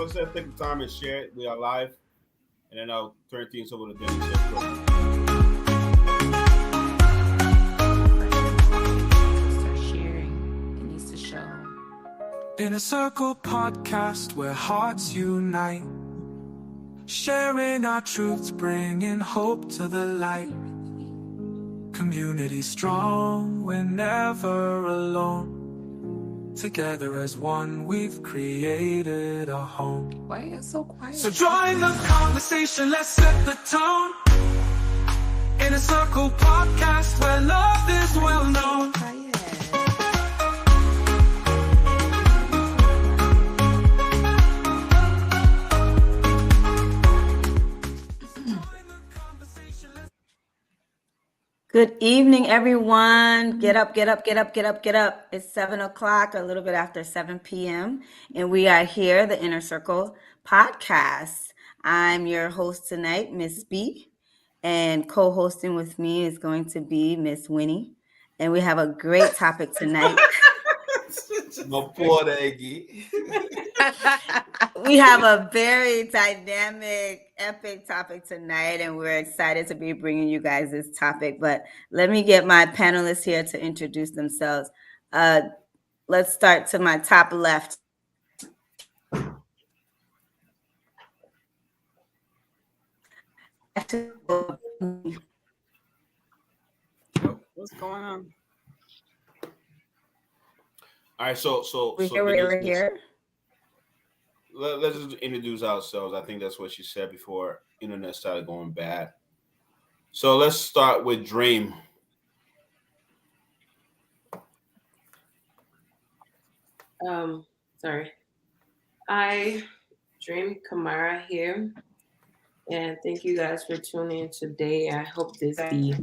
let's take the time and share it. We are live, and then I'll turn things over to Dennis. Start sharing. It needs to show. In a circle podcast where hearts unite, sharing our truths, bringing hope to the light. Community strong, we're never alone. Together as one, we've created a home. Why are you so quiet? So join the conversation, let's set the tone. In a circle podcast where love is well known. Good evening, everyone. Get up, get up, get up, get up, get up. It's 7 o'clock, a little bit after 7 p.m. And we are here, the Inner Circle Podcast. I'm your host tonight, Miss B. And co-hosting with me is going to be Miss Winnie. And we have a great topic tonight. No poor Eggy. We have a very dynamic, epic topic tonight, and we're excited to be bringing you guys this topic. But let me get my panelists here to introduce themselves. Let's start to my top left. What's going on? All right, so we're here. Let's just introduce ourselves. I think that's what she said before internet started going bad. So let's start with Dream. Sorry. I Dream Kamara here. And thank you guys for tuning in today. I hope this be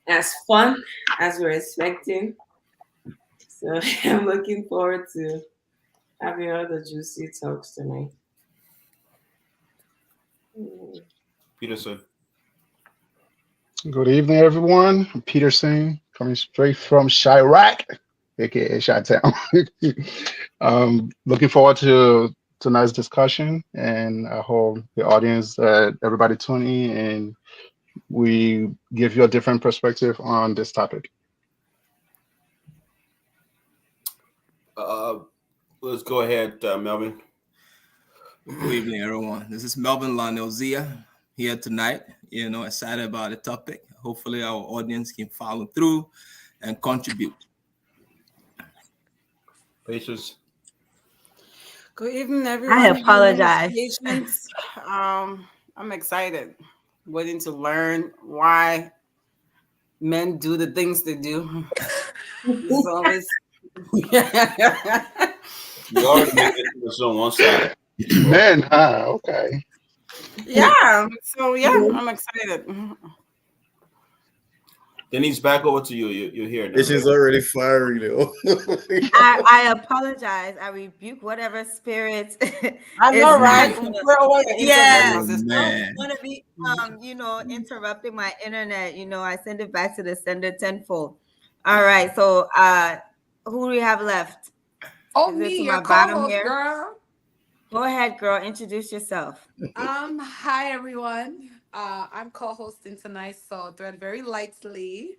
as fun as we're expecting. So I'm looking forward to having all the juicy talks tonight. Peterson. Good evening, everyone. I'm Peterson, coming straight from Chirac, aka Chi-Town. Looking forward to tonight's discussion, and I hope the audience, everybody tune in, and we give you a different perspective on this topic. Let's go ahead, Melvin. Good evening, everyone. This is Melvin Lanelzia here tonight. Excited about the topic. Hopefully, our audience can follow through and contribute. Patience. Good evening, everyone. I apologize. I'm excited, waiting to learn why men do the things they do. It's always. You already made it on one side. Man, okay. Yeah. So I'm excited. Denise, back over to you. You're here now. She's already firing though. I apologize. I rebuke whatever spirits. I know, right? Yeah. Man. Want to be, interrupting my internet. I send it back to the sender tenfold. All right. So, who do we have left? Oh, Is it me, to your my bottom co-host, here? girl. Go ahead, girl. Introduce yourself. Hi, everyone. I'm co-hosting tonight, so thread very lightly.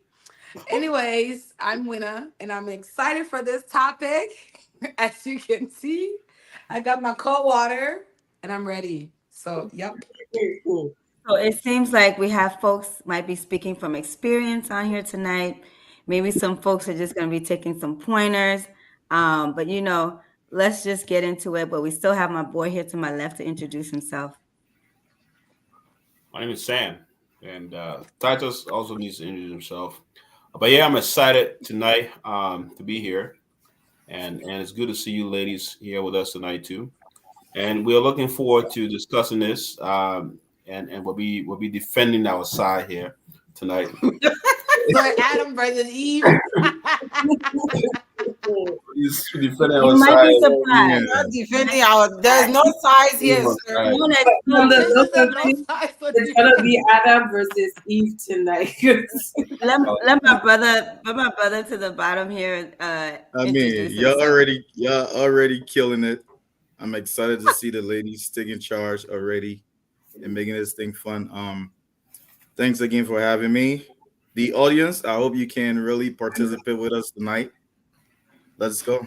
Anyways, I'm Winna, and I'm excited for this topic. As you can see, I got my cold water, and I'm ready. So, yep. So it seems like we have folks might be speaking from experience on here tonight. Maybe some folks are just going to be taking some pointers. But let's just get into it. But we still have my boy here to my left to introduce himself. My name is Sam, and Titus also needs to introduce himself. But yeah, I'm excited tonight to be here, and it's good to see you ladies here with us tonight too. And we're looking forward to discussing this, and we'll be defending our side here tonight. For Adam versus Eve. He's defending our You might side. be surprised. Not defending there's no size here, sir. Right. It's gonna be Adam versus Eve tonight. Let my brother to the bottom here. I mean, y'all already killing it. I'm excited to see the ladies taking charge already and making this thing fun. Thanks again for having me. The audience, I hope you can really participate with us tonight. Let's go.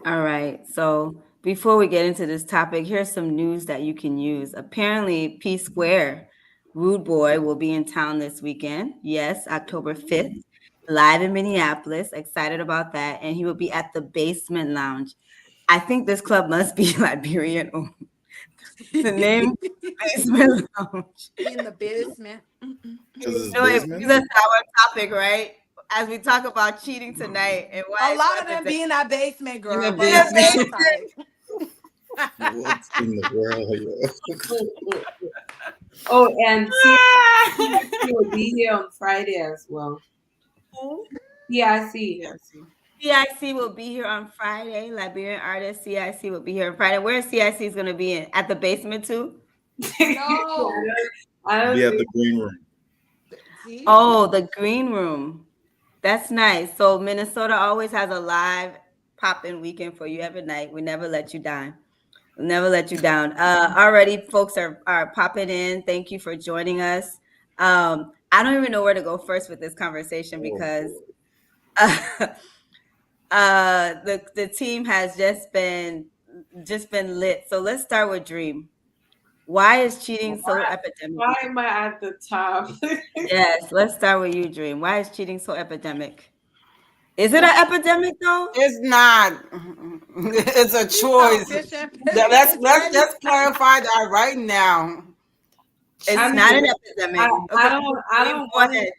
All right. So before we get into this topic, here's some news that you can use. Apparently, P Square, Rude Boy, will be in town this weekend. Yes, October 5th, live in Minneapolis. Excited about that. And he will be at the Basement Lounge. I think this club must be Liberian owned. The name Basement Lounge. In the basement. Because it's So it basement. brings us to our topic, right? As we talk about cheating tonight and A why it's lot so of them epidemic. be in that basement, In girl. the But that's basement. another topic. What in the world, yo? Oh, and CIC will be here on Friday as well. CIC. Yes. CIC will be here on Friday. Liberian artist CIC will be here on Friday. Where CIC is going to be in? At the basement too? No. I Be don't at think the green room. See? Oh, the green room. That's nice. So Minnesota always has a live pop-in weekend for you every night. We never let you down. We'll never let you down. Already folks are popping in. Thank you for joining us. I don't even know where to go first with this conversation Oh, because boy. the team has just been lit. So let's start with Dream. Why is cheating so epidemic? why am I at the top? Yes, let's start with you, Dream. Why is cheating so epidemic? Is it an epidemic though? It's not. It's a She's so choice. fishing. Let's just clarify that right now. I It's mean, not an I, epidemic. I Okay, don't I Dream, don't go want to ahead.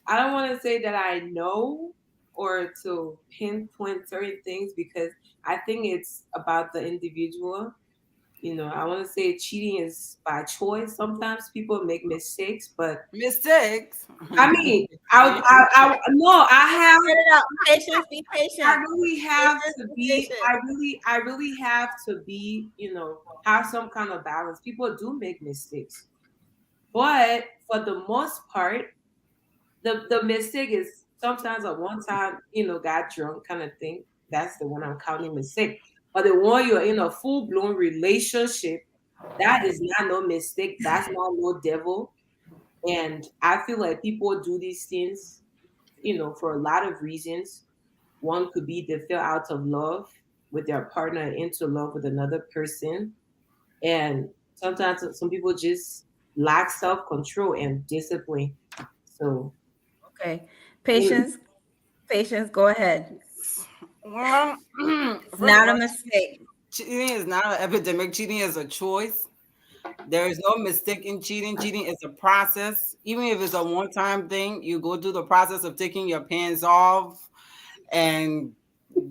I don't want to say that I know or to pinpoint certain things because I think it's about the individual. I want to say cheating is by choice. Sometimes people make mistakes, but Mistakes. I mean, I no, Get it out. Patience, be I patient. really have Patience, to be be, patient. I really have to be, have some kind of balance. People do make mistakes, but for the most part, the mistake is sometimes a one time, got drunk kind of thing. That's the one I'm counting mistake. But the one you're in a full blown relationship, that is not no mistake. That's not no devil. And I feel like people do these things, for a lot of reasons. One could be they fell out of love with their partner and into love with another person. And sometimes some people just lack self control and discipline. So, Okay. you know, Patience, patience, go ahead. Well, It's first of not a all, mistake. cheating is not an epidemic. Cheating is a choice. There is no mistake in cheating. Cheating is a process. Even if it's a one-time thing, you go through the process of taking your pants off, and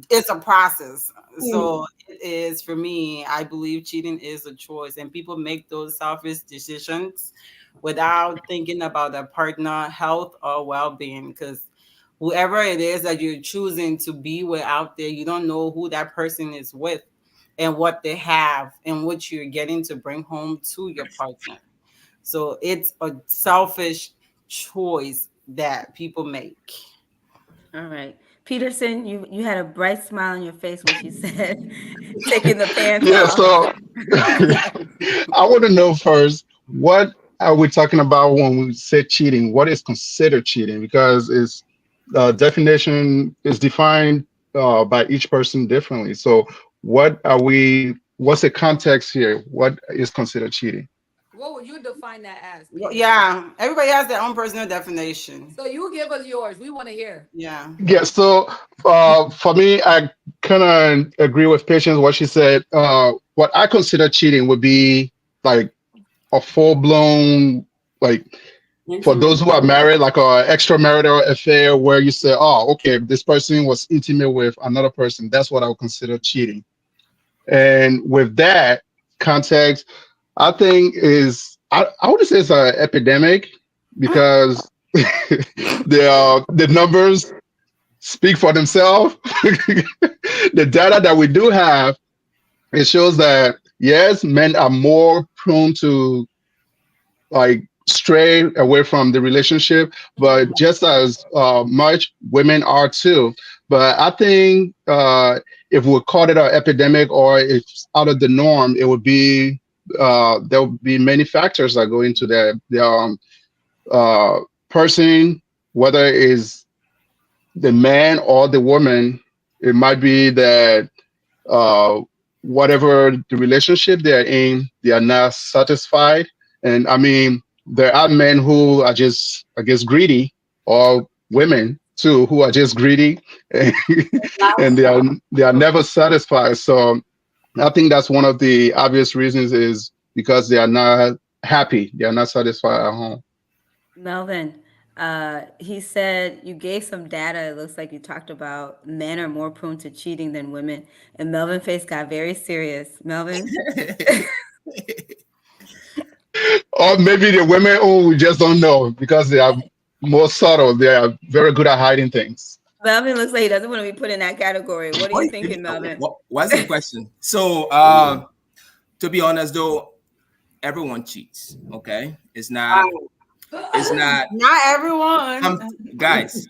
it's a process. mm, So it is for me. I believe cheating is a choice, and people make those selfish decisions without thinking about their partner health or well-being. Because whoever it is that you're choosing to be with out there, you don't know who that person is with and what they have and what you're getting to bring home to your partner. So it's a selfish choice that people make. All right. Peterson, you had a bright smile on your face when she said taking the pants Yeah, off. so I want to know first, what are we talking about when we say cheating? What is considered cheating? Because it's definition is defined by each person differently. So what are we? What's the context here? What is considered cheating? What would you define that as, Well, Peterson? yeah, everybody has their own personal definition. So you give us yours. We want to hear. Yeah. Yeah. So for me, I kind of agree with Patience what she said. What I consider cheating would be like a full blown like for intimate. those who are married, like a extramarital affair where you say, oh, okay, this person was intimate with another person. That's what I would consider cheating. And with that context, I think I would say it's an epidemic because the numbers speak for themselves. The data that we do have, it shows that yes, men are more prone to like stray away from the relationship, but Mhm. just as much women are too. But I think if we call it an epidemic or if it's out of the norm, it would be there would be many factors that go into that. Uh, person, whether it's the man or the woman, it might be that uh, whatever the relationship they're in, they are not satisfied. And I mean, there are men who are just, I guess, greedy, or women too who are just greedy, and, and they are never satisfied. So I think that's one of the obvious reasons is because they are not happy, they are not satisfied at home. Melvin, he said you gave some data. It looks like you talked about men are more prone to cheating than women. And Melvin face got very serious. Melvin, Or maybe the women who we just don't know because they are more subtle. They are very good at hiding things. Melvin looks like he doesn't want to be put in that category. What are you thinking, Melvin? What's the question? So, to be honest, though, everyone cheats. Okay, it's not. Not everyone. Um, guys.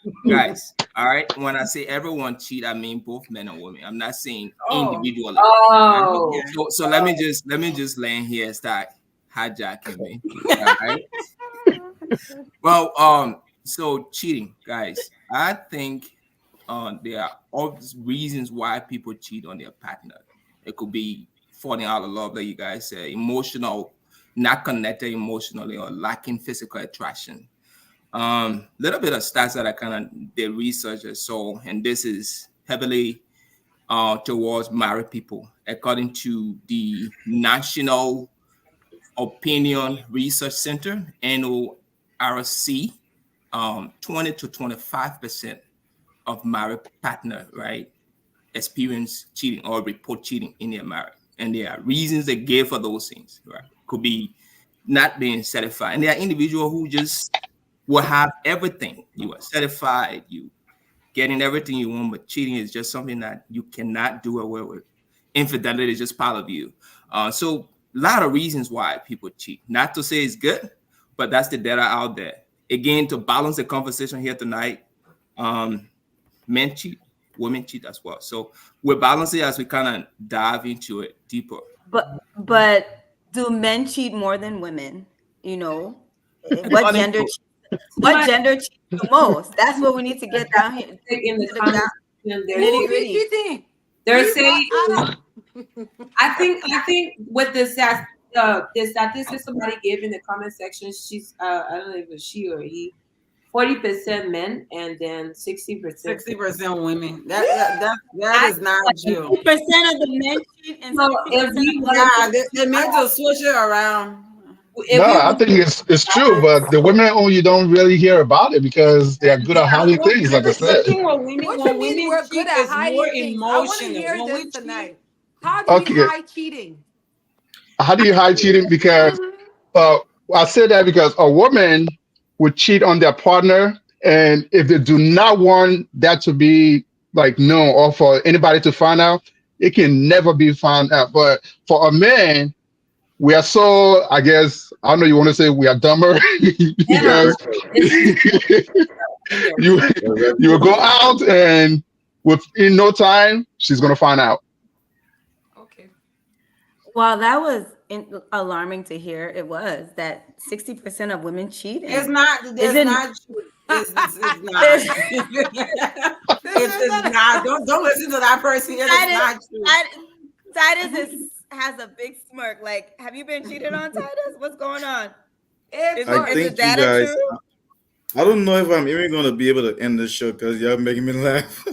All right. When I say everyone cheat, I mean both men and women. I'm not saying Oh. individually. Oh, So let me just land here and start hijacking me. All right. Well, so cheating, guys. I think there are obvious reasons why people cheat on their partner. It could be falling out of love, like you guys say, emotional, not connected emotionally, or lacking physical attraction. Little bit of stats that I kind of did research and saw, and this is heavily towards married people, according to the National Opinion Research Center (NORC). 20 to 25% of married partner, right, experience cheating or report cheating in their marriage, and there are reasons they give for those things. Right, could be not being satisfied, and there are individuals who just will have everything. You are satisfied, you getting everything you want, but cheating is just something that you cannot do away with. Infidelity is just part of you. So a lot of reasons why people cheat. Not to say it's good, but that's the data out there. Again, to balance the conversation here tonight, um, men cheat, women cheat as well. So we're balancing as we kind of dive into it deeper. But do men cheat more than women? You know, what According gender to what somebody gender cheats the most? That's what we need to get down here take in the to the comment section. nitty Who be gritty. cheating? They're Me or saying, Adam? I think with the statistics somebody gave in the comment section, she's I don't know if it's she or he, 40% men and then 60%. 60% women. That I is not true. 50% of the men cheat and So if 60% of we the women. wanted Yeah, to, they need to switch it around. No, if we I want think it's true, but the women who you don't really hear about it because they are good Yeah, at hiding well, things, like I the said. thing with women, What when you mean women we're good cheat, at is more hiding things? I want to emotional. hear When this we cheat, tonight. How do you Okay, hide cheating? how do you hide cheating? Because Mhm. uh, I say that because a woman would cheat on their partner, and if they do not want that to be like known or for anybody to find out, it can never be found out. But for a man, we are so, I guess, I don't know, you want to say we are dumber men are because it's in their you you will go out and within no time she's gonna find out. Okay. Well, that was alarming to hear. It was that 60% of women cheat, it's and not. is It's it? not true. It's not. It's not. Don't listen to that person. It is Titus, not true. Titus has a big smirk. Like, have you been cheated on, Titus? What's going on? It's Uh, I Is the think you data guys. true? I don't know if I'm even gonna be able to end this show because y'all making me laugh.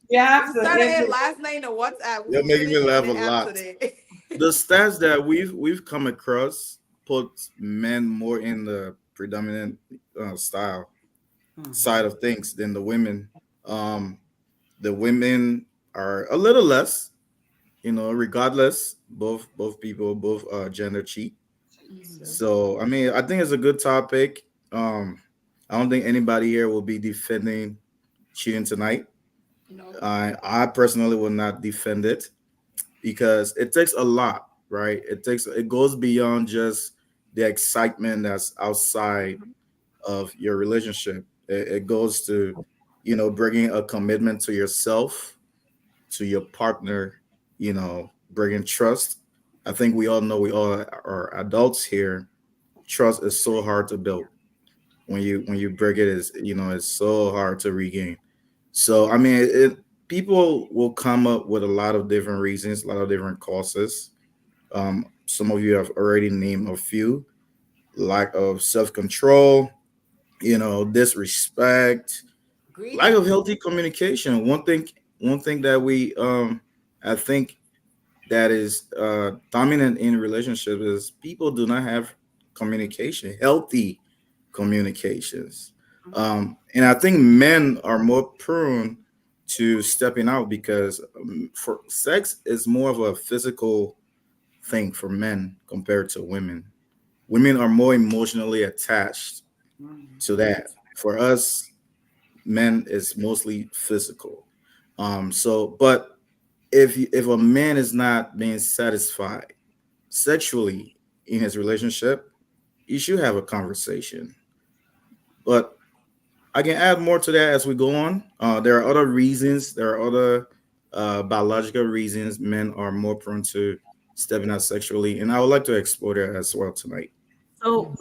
you have we to started end it it. last night in the WhatsApp. You're We making me finished in laugh a the app lot. today. The stats that we've come across put men more in the predominant style side Mhm. of things than the women. Um, the women are a little less, regardless. Both people, both gender cheat. Mhm. So I mean, I think it's a good topic. I don't think anybody here will be defending cheating tonight. No. I personally will not defend it because it takes a lot, right? It goes beyond just the excitement that's outside of your relationship. It goes to bringing a commitment to yourself, to your partner, bringing trust. I think we all know, we all are adults here. Trust is so hard to build. When you break it, is it's so hard to regain. So I mean, people will come up with a lot of different reasons, a lot of different causes. Some of you have already named a few: lack of self control, disrespect, lack Greedy. of healthy communication. One thing that I think that is dominant in relationships is people do not have communication, healthy communications. And I think men are more prone to stepping out because for sex is more of a physical thing for men compared to women. Women are more emotionally attached to that. For us, men is mostly physical. But if a man is not being satisfied sexually in his relationship, you should have a conversation. But I can add more to that as we go on. There are other reasons. There are other biological reasons men are more prone to stepping out sexually, and I would like to explore that as well tonight.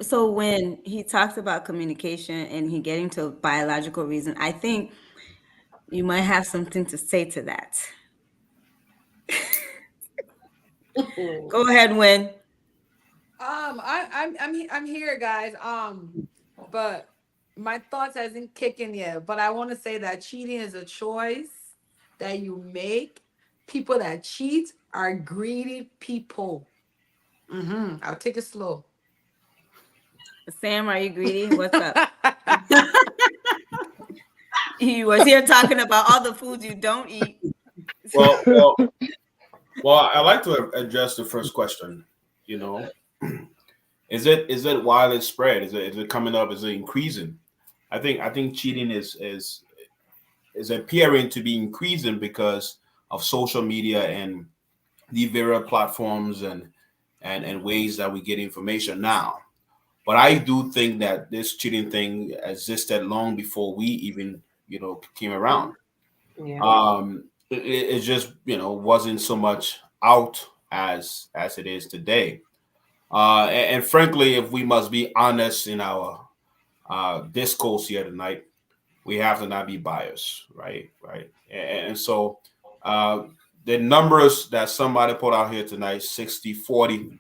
So when he talks about communication and he getting to biological reason, I think you might have something to say to that. Go ahead, Win. I'm here, guys. But my thoughts hasn't kicking yet. But I want to say that cheating is a choice that you make. People that cheat are greedy people. I'll take it slow. Sam, are you greedy? What's up? He was here talking about all the foods you don't eat. Well, well, well. I like to address the first question. You know, is it widespread? Is it coming up? Is it increasing? I think cheating is appearing to be increasing because of social media and the various platforms and ways that we get information now. But I do think that this cheating thing existed long before we even came around. Yeah. It just wasn't so much out as it is today. And frankly, if we must be honest in our discourse here tonight, we have to not be biased, right? Right. And so uh, the numbers that somebody put out here tonight, 60-40,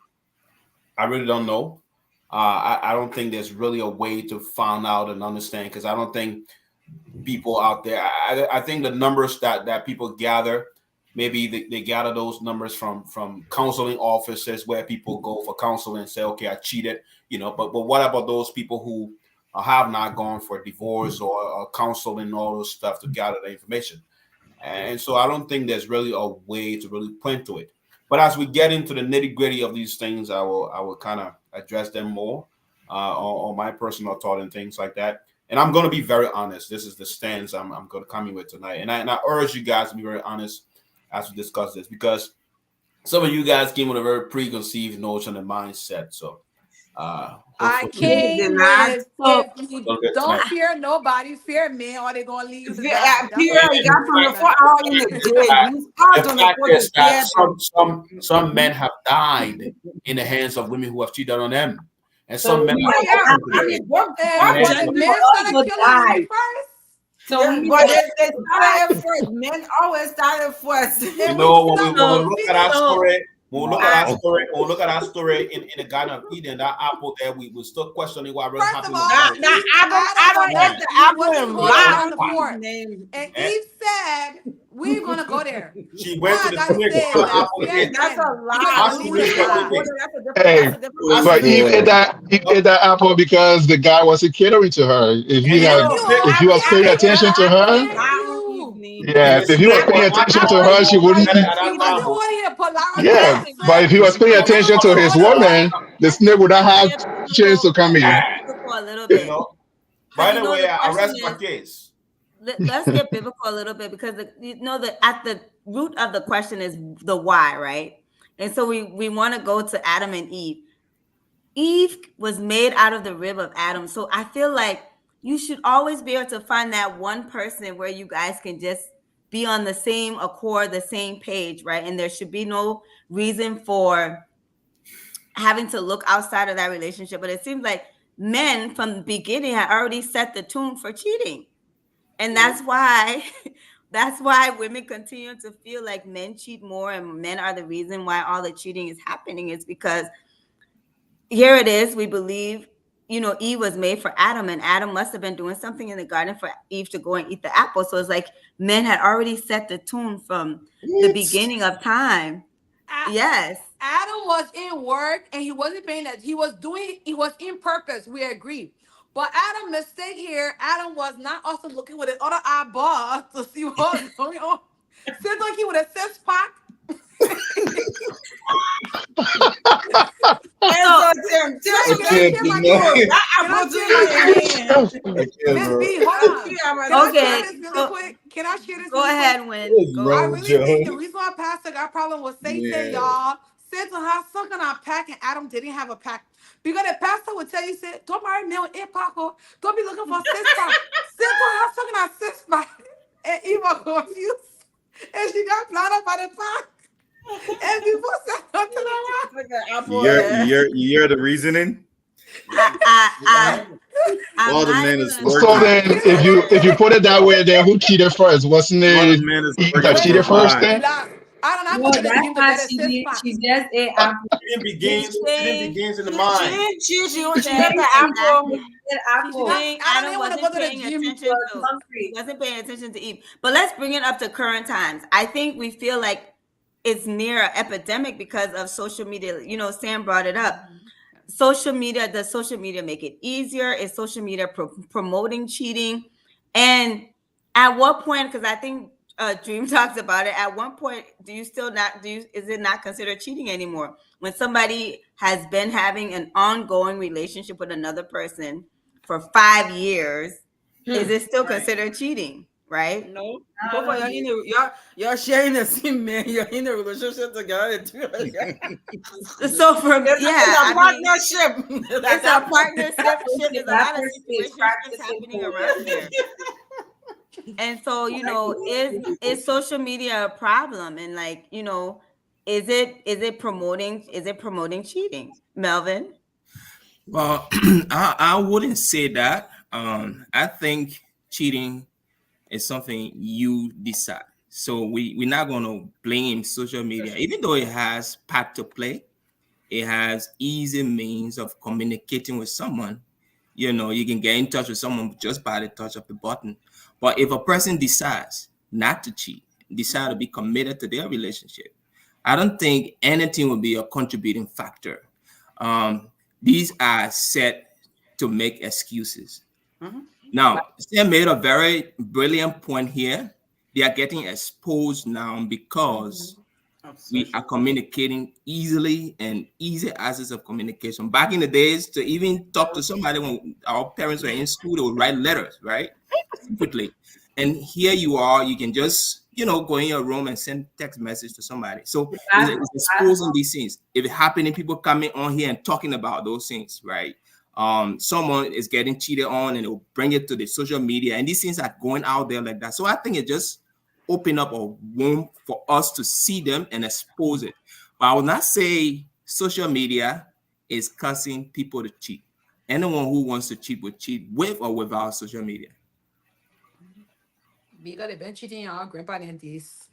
I really don't know. I don't think there's really a way to find out and understand because I don't think people out there. I think the numbers that people gather, maybe they gather those numbers from counseling offices where people go for counseling and say, okay, I cheated, But what about those people who have not gone for divorce or counseling, all those stuff to gather the information? And so I don't think there's really a way to really point to it. But as we get into the nitty gritty of these things, I will kind of address them more on my personal thought and things like that. And I'm going to be very honest. This is the stance I'm going to come in with tonight. And I urge you guys to be very honest as we discuss this because some of you guys came with a very preconceived notion and mindset. So I hopefully We did came not. with So, if you don't get don't tonight. fear nobody, fear me, or they gonna leave you to die. That's Pierre, what you it got is. from the And 4 hour in the day. You start the on the fact phone to is that Pierre. some men have died in the hands of women who have cheated on them, and So some men we are Yeah, suffering I today mean, what in the And hands what of the women. people men started also killing women die. first. so Yeah, we but just they started at first. Men always started first. You And we know, when we suffer. So, look We at our suffer. so story, Wow. when we look at our story in the Garden of Eden, that apple there, we still questioning what really First of happened with all, Now, Eve. now Eve, I Adam don't wanted let Yeah. the he apple wasn't and going to the So lie. land of His fork. name. And eh, Eve said, we're gonna go there. she All went to I the gotta snake, say took is the that apple and fear ate it. That's a men because lie. I How When she you believe knew in say what you they God. go did? there, Hey, that's a different How she but knew Eve what ate they Yeah. did? that Eve ate that apple because the guy wasn't catering to her. And then Thank the you. snake, If he was Thank paying you, attention God. to apple her, and Thank lie on you. evening. and yeah, the if he was snake paying was not attention to happy her, with she what was wouldn't. presented at He that wasn't time. on here put loud Yeah, jazz. Listen, but if he was paying So attention to his Hold on, hold woman, on. the snake would not let's have get chance to biblical. come Let's in. get biblical a little you bit, know. because By the way, the I question rest my is, case. let's get biblical a little bit because the at the root of the question is the why, right? And so we want to go to Adam and Eve. Eve was made out of the rib of Adam, so I feel like you should always be able to find that one person where you guys can just be on the same accord, the same page, right? And there should be no reason for having to look outside of that relationship. But it seems like men from the beginning had already set the tune for cheating. And that's why that's why women continue to feel like men cheat more and men are the reason why all the cheating is happening, is because here it is, we believe, Eve was made for Adam, and Adam must have been doing something in the garden for Eve to go and eat the apple. So it's like men had already set the tune from the beginning of time. Yes. Adam was in work and he wasn't paying that. He was in purpose. We agree. But Adam mistake here. Adam was not also looking with his other eyeball to see what was going on. Seems like he would have six pack. Hands on Tim. Tim, Can I can't share do my nothing. code? Can I share my code? I can't, Miss bro. B, hold on. Can I share Okay. this really quick? Can I share this Go really quick? ahead, Win. What is Go. I wrong with really think the Joe? reason why Pastor got problem with Satan, Man. y'all, Satan has something on pack and Adam didn't have a pack. Because the pastor would tell you, say, don't marry me on a pack, or don't be looking for six pack. Satan has something on six pack. And Eve was confused. And she got blinded by the pack. And people said something around. like an apple. You hear the reasoning? I, I'm All the not men even is gonna So working. then, if you put it that way, then who cheated first? Wasn't All the it men is Eve working that for cheated the Listen, first? wife. Then relax. I don't know. I'm No, going to get that's him to not get a six cheating. pack. She just ate apple. Cheating begins in the She mind. didn't cheat. She saying got the apple. exactly. Ate She's apple. saying Adam Adam didn't want to wasn't go to the paying gym. attention Was to he hungry. wasn't paying attention to Eve. But let's bring it up to current times. I think we feel like it's near an epidemic because of social media. Sam brought it up. Social media, does social media make it easier? Is social media promoting cheating? And at what point, because I think Dream talks about it, at one point do you still not is it not considered cheating anymore when somebody has been having an ongoing relationship with another person for 5 years? Is it still considered cheating, right? No. Both of you're sharing the same man. You're in a relationship together. So from It's a partnership. it's a partnership. There's a lot of That person is situations practicing happening around here. And so, is social media a problem? And like, is it promoting cheating, Melvin? Well, I wouldn't say that. I think cheating is something you decide. So we're not going to blame social media, even though it has part to play. It has easy means of communicating with someone. You can get in touch with someone just by the touch of the button. But if a person decides not to cheat, decide to be committed to their relationship, I don't think anything will be a contributing factor. These are set to make excuses. Now, Sam made a very brilliant point here. They are getting exposed now because we are communicating easily and easy access of communication. Back in the days, to even talk to somebody when our parents were in school, they would write letters, right? Secretly. And here you are, you can just, go in your room and send text message to somebody. So it's exposing these things. If it happening, people coming on here and talking about those things, right? Someone is getting cheated on and they'll bring it to the social media, and these things are going out there like that. So I think it just open up a room for us to see them and expose it. But I will not say social media is causing people to cheat. Anyone who wants to cheat will cheat with or without social media. Because they've been cheating on our grandpa and this.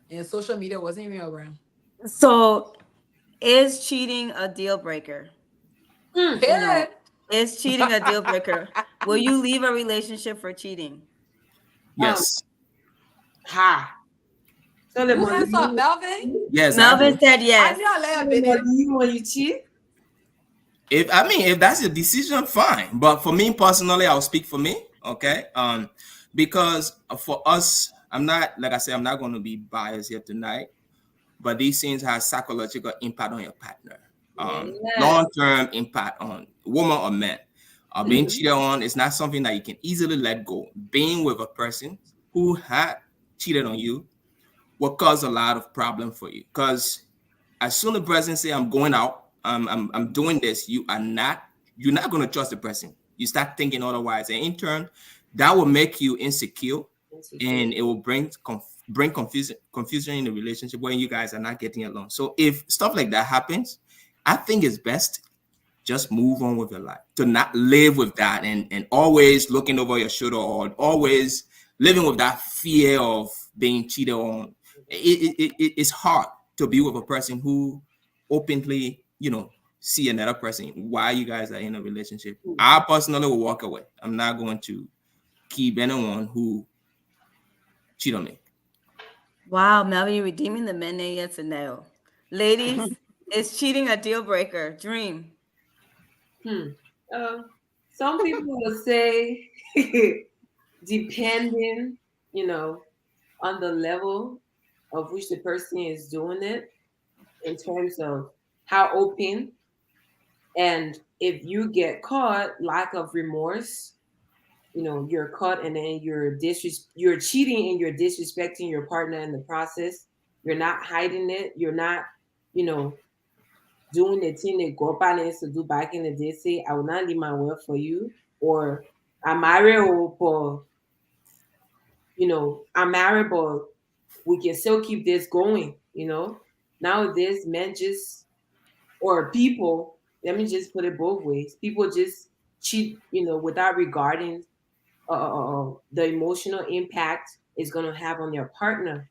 And social media wasn't even around. So, is cheating a deal breaker? Period. Is cheating a deal breaker? Will you leave a relationship for cheating? Yes. Ha. So the Who money answered, Melvin? Yes. Melvin said I yes. knew I let her the bid him. money when you cheat. If that's your decision, fine. But for me personally, I'll speak for me. Okay. Because for us, I'm not, like I said, I'm not going to be biased here tonight. But these things have psychological impact on your partner. Long-term impact on woman or man. Being cheated on is not something that you can easily let go. Being with a person who had cheated on you will cause a lot of problem for you. Because as soon as the person say, I'm going out, I'm doing this, you're not going to trust the person. You start thinking otherwise, and in turn, that will make you insecure, Insecure. and it will bring confusion in the relationship when you guys are not getting along. So if stuff like that happens, I think it's best just move on with your life, to not live with that and always looking over your shoulder, or always living with that fear of being cheated on. It's hard to be with a person who openly, see another person while you guys are in a relationship. I personally will walk away. I'm not going to keep anyone who cheat on me. Wow, Melvin, you're redeeming the men there, yes or no? Ladies, is cheating a deal breaker? Dream. Hmm. Uh, some people will say, depending, you know, on the level of which the person is doing it, in terms of how open, and if you get caught, lack of remorse, you're caught, and then you're cheating and you're disrespecting your partner in the process. You're not hiding it. You're not, you know, doing the thing that Gopa needs to do back in the day. Say, I will not leave my word for you, or I'm married, or I'm married, but we can still keep this going. Nowadays, men just, or people, let me just put it both ways. People just cheat, without regarding the emotional impact it's going to have on their partner.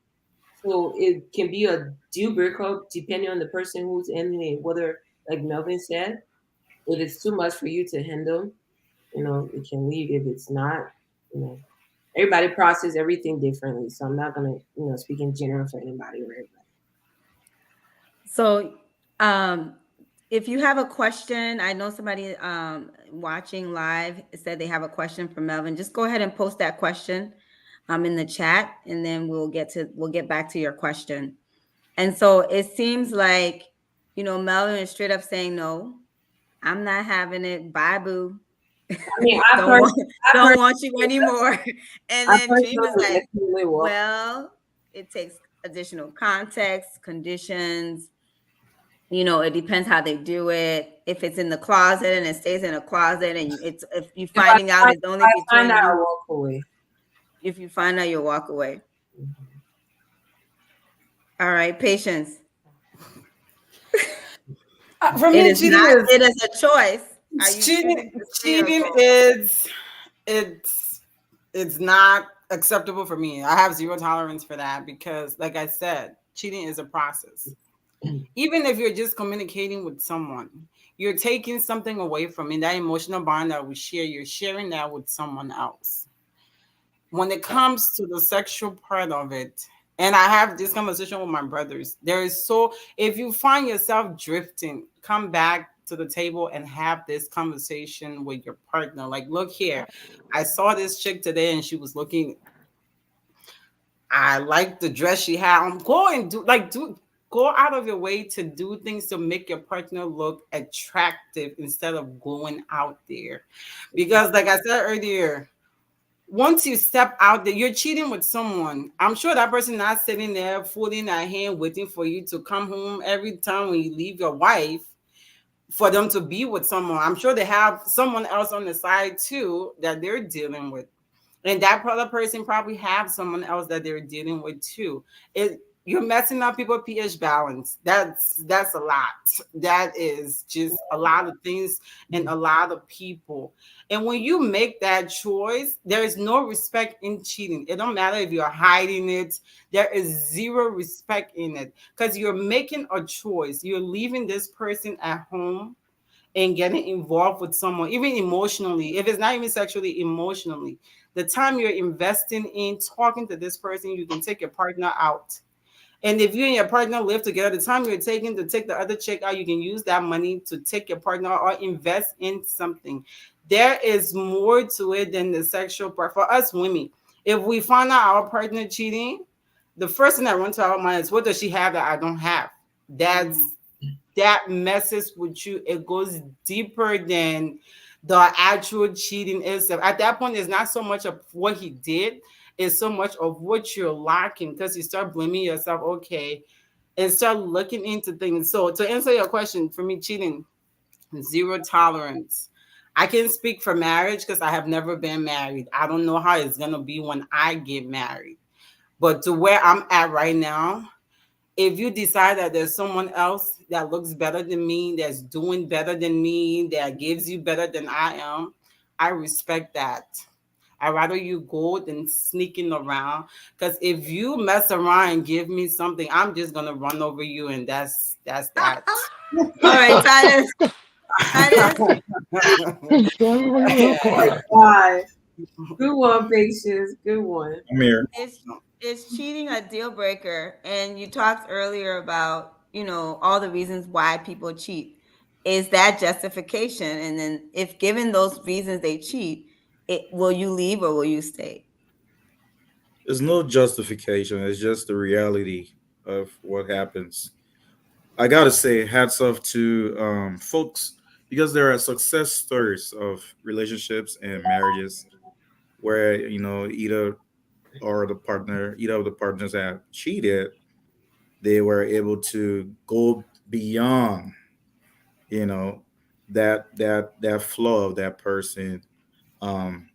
So it can be a deal breaker depending on the person who's ending it. Whether, like Melvin said, if it's too much for you to handle, you can leave. If it's not, you know, everybody process everything differently. So I'm not gonna, speak in general for anybody or everybody. So, um, if you have a question, I know somebody watching live said they have a question for Melvin. Just go ahead and post that question in the chat, and then we'll get back to your question. And so it seems like, Melvin is straight up saying no. I'm not having it. Bye, boo. I mean, don't want don't want you anymore. And I then Dream is personally like, definitely walk. well, it takes additional context, conditions. It depends how they do it. If it's in the closet and it stays in a closet, and if you finding out it's only If I find between out, I you, walk away. if you find out, you'll walk away. Mhm. All right, patience. For It me, is cheating not. is It is a choice. Are you choosing cheating. to stay or Cheating go? is it's not acceptable for me. I have zero tolerance for that because, like I said, cheating is a process. Even if you're just communicating with someone, you're taking something away from me. That emotional bond that we share, you're sharing that with someone else. When it comes to the sexual part of it, and I have this conversation with my brothers, if you find yourself drifting, come back to the table and have this conversation with your partner. Like, look here, I saw this chick today and she was looking, I like the dress she had on. Go and go out of your way to do things to make your partner look attractive instead of going out there. Because like I said earlier, once you step out there, you're cheating with someone. I'm sure that person not sitting there folding their hand waiting for you to come home every time when you leave your wife for them to be with someone. I'm sure they have someone else on the side too that they're dealing with. And that other person probably have someone else that they're dealing with too. You're messing up people's pH balance. That's a lot. That is just a lot of things and a lot of people. And when you make that choice, there is no respect in cheating. It don't matter if you're hiding it. There is zero respect in it because you're making a choice. You're leaving this person at home and getting involved with someone, even emotionally, if it's not even sexually, emotionally. The time you're investing in talking to this person, you can take your partner out. And if you and your partner live together, the time you're taking to take the other chick out, you can use that money to take your partner or invest in something. There is more to it than the sexual part. For us women, if we find out our partner cheating, the first thing that runs to our mind is, what does she have that I don't have? That messes with you. It goes deeper than the actual cheating itself. At that point, it's not so much of what he did, it's so much of what you're lacking because you start blaming yourself, okay, and start looking into things. So to answer your question, for me, cheating, zero tolerance. I can speak for marriage because I have never been married. I don't know how it's gonna be when I get married. But to where I'm at right now, if you decide that there's someone else that looks better than me, that's doing better than me, that gives you better than I am, I respect that. I'd rather you go than sneaking around. Because if you mess around and give me something, I'm just gonna run over you, and that's that. All right, Titus. Titus. Sorry, why you Yeah. real quiet? Why? Good one, patience. Good one. I'm here. Is cheating a deal breaker? And you talked earlier about, all the reasons why people cheat. Is that justification? And then if given those reasons they cheat, will you leave or will you stay? There's no justification. It's just the reality of what happens. I gotta say, hats off to folks because there are success stories of relationships and marriages where either of the partners have cheated, they were able to go beyond, you know, that flaw of that person, um,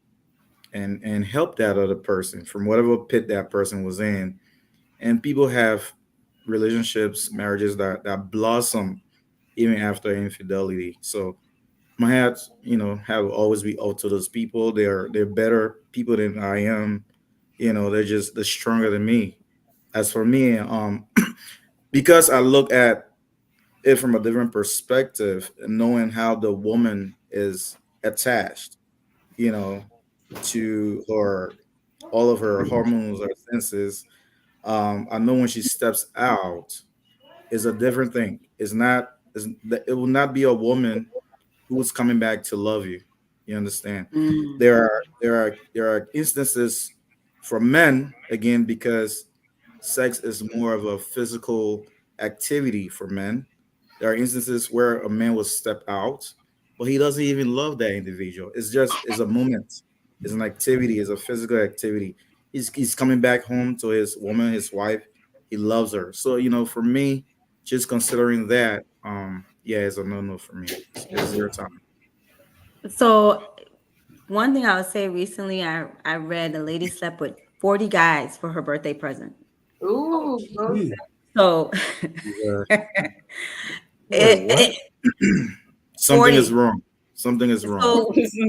and help that other person from whatever pit that person was in. And people have relationships, marriages that blossom even after infidelity. So my hats, have always be out to those people. They're better people than I am. They're stronger than me. As for me, because I look at it from a different perspective, knowing how the woman is attached, you know, to her all of her hormones or senses. I know when she steps out is a different thing. It will not be a woman who's coming back to love you. You understand? Mm. There are instances for men again because sex is more of a physical activity for men. There are instances where a man will step out, but he doesn't even love that individual. It's a moment, it's an activity, it's a physical activity. He's coming back home to his woman, his wife. He loves her. So for me, just considering that, yeah, it's a no for me. It's zero time. So one thing I would say recently, I read a lady slept with 40 guys for her birthday present. Oh, Ooh, go jeez. So Yeah. Wait, what? it, Something is 40. wrong. Something is wrong.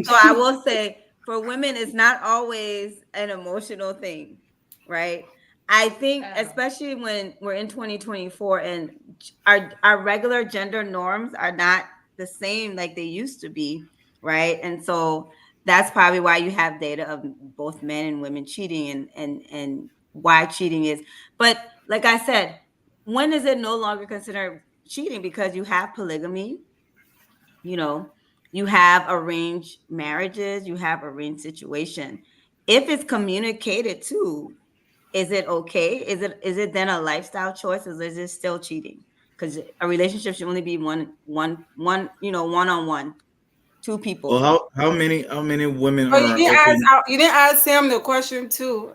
So I will say for women, it's not always an emotional thing, right? I think Oh. especially when we're in 2024 and our regular gender norms are not the same like they used to be, right? And so that's probably why you have data of both men and women cheating and why cheating is. But like I said, when is it no longer considered cheating? Because you have polygamy, you know, you have arranged marriages, you have arranged situation. If it's communicated to, is it okay? Is it then a lifestyle choice, or is it still cheating? Because a relationship should only be one, one on one, two Well, people. how many women But you are didn't ask. open? You didn't ask Sam the question too.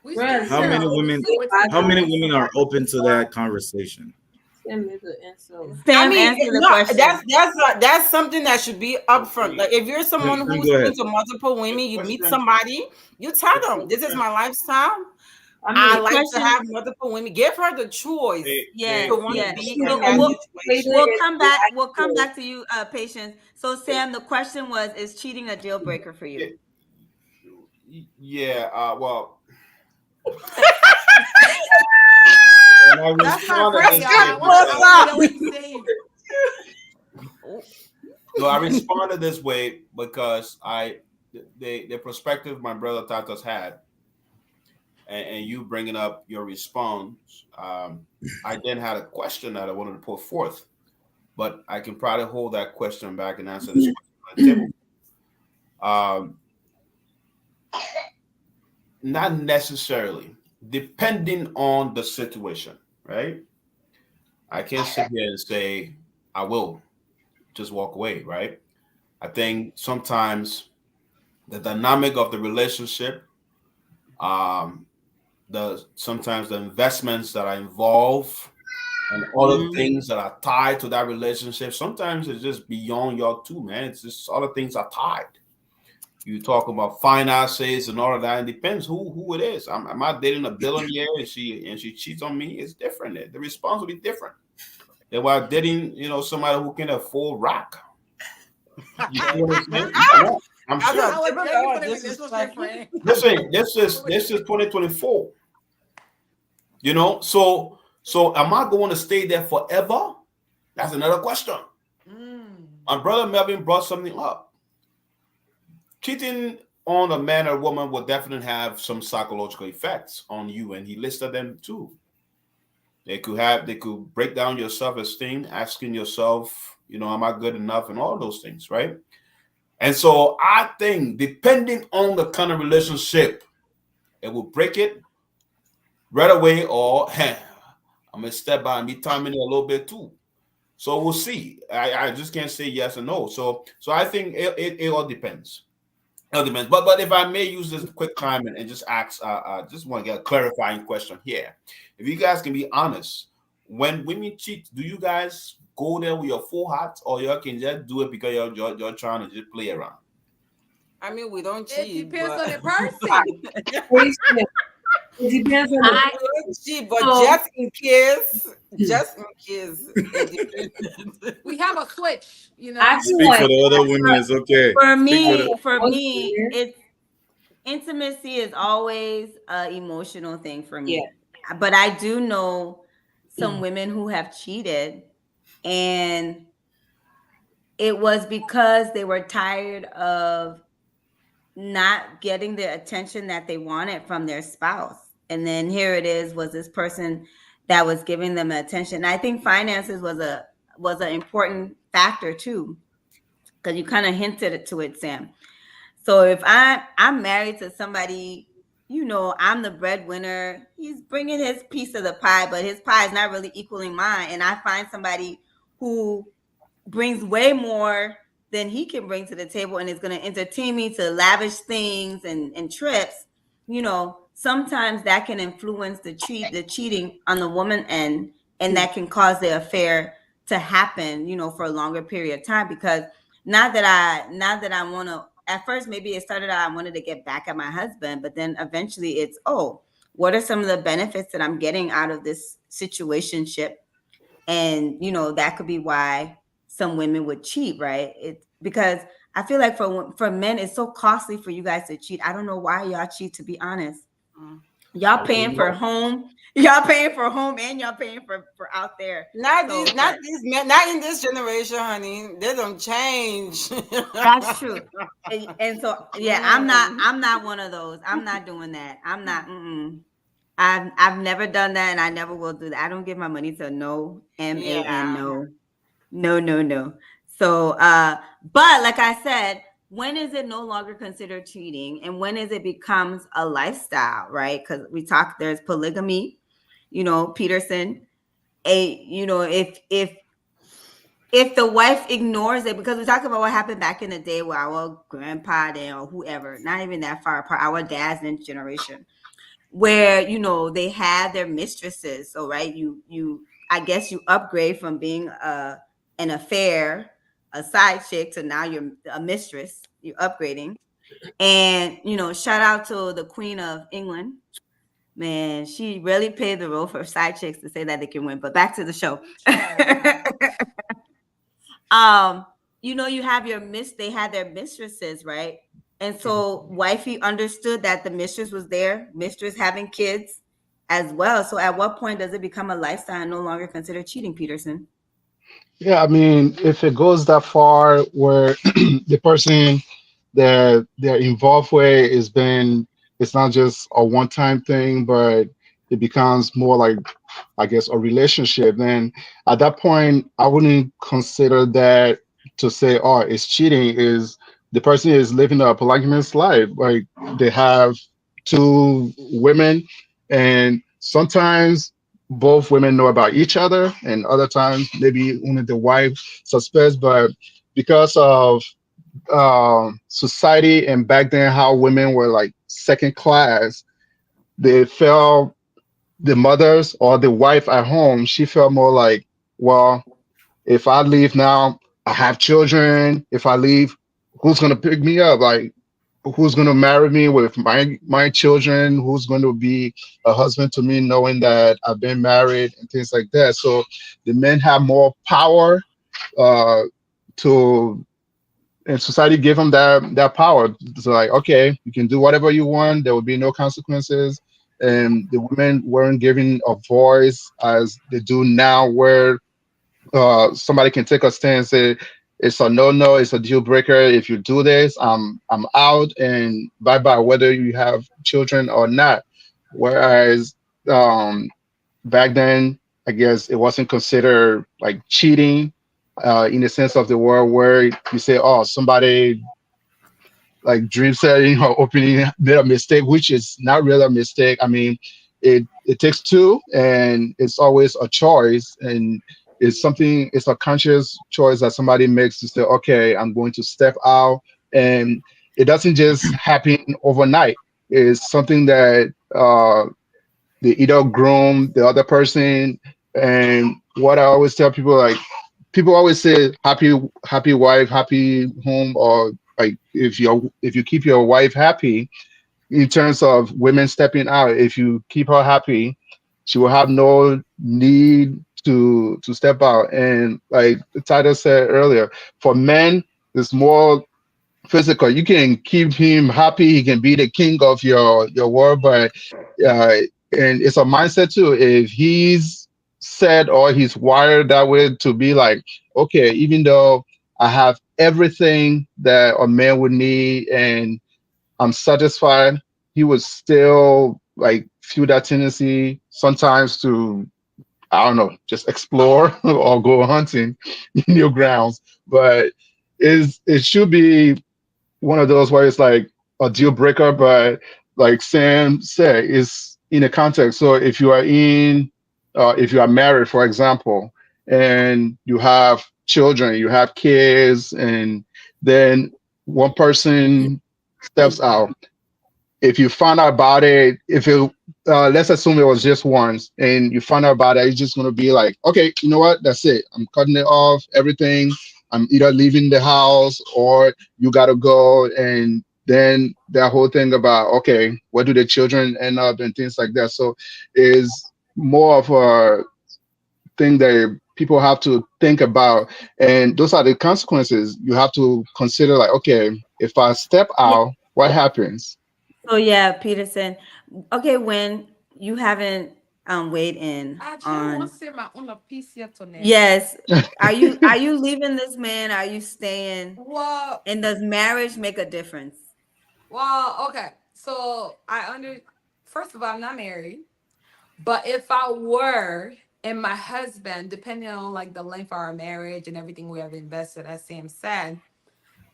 We Bruh, still How Sam many know. is We women? still waiting for How the many answer. women answer. are open to that conversation? Sam is the answer. I Sam, mean, answer the no, question. that's something that should be upfront. Like if you're someone Sam, who's go ahead. into multiple women, you meet somebody, you tell them this is my lifestyle. I I mean, The like to question, have multiple women. Give her the choice yes, to want to yes. be she in So that only situation. later we'll is come the back. We'll come actual. back to you, Patience. So Sam, the question was: is cheating a deal breaker for you? Yeah. Well, and I That's not responded fair, this y'all. way What's I want to because up? hear what he's saying. no, I responded this way because the perspective my brother Tatas had, and you bringing up your response, I then had a question that I wanted to put forth, but I can probably hold that question back and answer this question on the table. Um, Not necessarily, depending on the situation, right? I can't sit here and say I will just walk away, right? I think sometimes the dynamic of the relationship, um, the sometimes the investments that are involved, and other things that are tied to that relationship. Sometimes it's just beyond y'all too, man. It's just other things are tied. You talk about finances and all of that. It depends who it is. Am I dating a billionaire and she cheats on me? It's different. The response will be different. Than while dating, somebody who can afford rock. You see what I'm saying? No, I'm That's serious. a I was different begging level for of the relationship disrespect. friend. Listen, this is 2024. So am I going to stay there forever? That's another question. Mm. My brother Melvin brought something up. Cheating on a man or woman will definitely have some psychological effects on you, and he listed them too. They could break down your self-esteem, asking yourself, am I good enough, and all those things, right? And so I think depending on the kind of relationship, it will break it right away, or I'm gonna step by and be timing it a little bit too. So we'll see. I just can't say yes or no. So I think it all depends. It all depends. But if I may use this quick time and just ask, just want to get a clarifying question here. If you guys can be honest, when women cheat, do you guys go there with your full heart, or you can just do it because you're trying to just play around? I mean, we don't It cheat, depends but on the person. It depends on the we I don't cheat, but so just in case, it depends. We have a switch, I feel Speak for like the other women. It's okay. For Speak for the. me, for most me, women, it's intimacy is always a emotional thing for yeah. me. But I do know some women who have cheated, and it was because they were tired of not getting the attention that they wanted from their spouse. And then here it is, was this person that was giving them attention. I think finances was an important factor too, because you kind of hinted it to it, Sam. So if I'm married to somebody, I'm the breadwinner. He's bringing his piece of the pie, but his pie is not really equaling mine. And I find somebody who brings way more than he can bring to the table and is going to entertain me to lavish things and trips. Sometimes that can influence the cheating on the woman end, and that can cause the affair to happen, for a longer period of time. Because not that I want to, at first maybe it started out I wanted to get back at my husband, but then eventually it's, oh, what are some of the benefits that I'm getting out of this situationship? And that could be why some women would cheat, right? It's because I feel like for men it's so costly for you guys to cheat. I don't know why y'all cheat, to be honest. Mm. Y'all I paying wouldn't for know. home, y'all paying for home, and y'all paying for out there. So Not these men, not in this generation, honey. They don't change. that's true. And so yeah, Mm. I'm not one of those. I'm not doing that. I'm not. I've never done that, and I never will do that. I don't give my money to no man. Yeah. No, no, no, no. So, but like I said, when is it no longer considered cheating, and when is it becomes a lifestyle, right? Because there's polygamy, Peterson. If the wife ignores it, because we talk about what happened back in the day with our grandpa then, or whoever, not even that far apart, our dad's generation, where they had their mistresses. So right, you I guess you upgrade from being an affair, a side chick, to now you're a mistress. You're upgrading. And shout out to the Queen of England. Man, she really paved the road for side chicks to say that they can win. But back to the show. um you have they had their mistresses, right? And so wifey understood that the mistress was there, mistress having kids as well. So at what point does it become a lifestyle and no longer considered cheating, Peterson? Yeah, I mean, if it goes that far where the person that they're involved with is been, it's not just a one-time thing, but it becomes more like, I guess, a relationship, then at that point I wouldn't consider that to say, oh, it's cheating. Is the person is living a polygamous life, like they have two women, and sometimes both women know about each other, and other times maybe only the wife suspects. But because of society and back then how women were like second class, they felt the mothers or the wife at home, she felt more like, well, if I leave now, I have children. If I leave, who's gonna pick me up? Like, who's going to marry me with my children, who's going to be a husband to me knowing that I've been married and things like that. So the men have more power uh to, and society gave them that power. It's like, okay, you can do whatever you want, there will be no consequences. And the women weren't given a voice as they do now, where somebody can take a stand and say it's a no, it's a deal breaker. If you do this, I'm out and bye bye, whether you have children or not. Whereas um, back then, I guess it wasn't considered like cheating in the sense of the word, where you say, oh, somebody like dream setting or opening made a mistake, which is not really a mistake. I mean, it takes two, and it's always a choice, and it's something. It's a conscious choice that somebody makes to say, okay, I'm going to step out, and it doesn't just happen overnight. It's something that they either groom the other person. And what I always tell people, like, people always say happy wife, happy home, or like if you keep your wife happy, in terms of women stepping out, if you keep her happy, she will have no need to step out. And like the title said earlier, for men, it's more physical. You can keep him happy, he can be the king of your world, but uh and it's a mindset too. If he's set or he's wired that way to be like, okay, even though I have everything that a man would need and I'm satisfied, he would still like feel that tendency sometimes to, I don't know, just explore or go hunting in new grounds. But it should be one of those where it's like a deal breaker, but like Sam said, is in a context. So if you are married, for example, and you have children, you have kids, and then one person steps out, if you find out about it, if it let's assume it was just once and you find out about it, you're just gonna be like, okay, you know what? That's it. I'm cutting it off, everything. I'm either leaving the house or you gotta go. And then that whole thing about, okay, where do the children end up and things like that. So is more of a thing that people have to think about. And those are the consequences you have to consider, like, okay, if I step Yeah. out, what happens? So yeah, Peterson. Okay, when you haven't weighed in I just want on, to say my own piece here tonight. yes, are you leaving this man? Are you staying? Well, And does marriage make a difference? okay. So first of all, I'm not married. But if I were, and my husband, depending on like the length of our marriage and everything we have invested, as Sam said,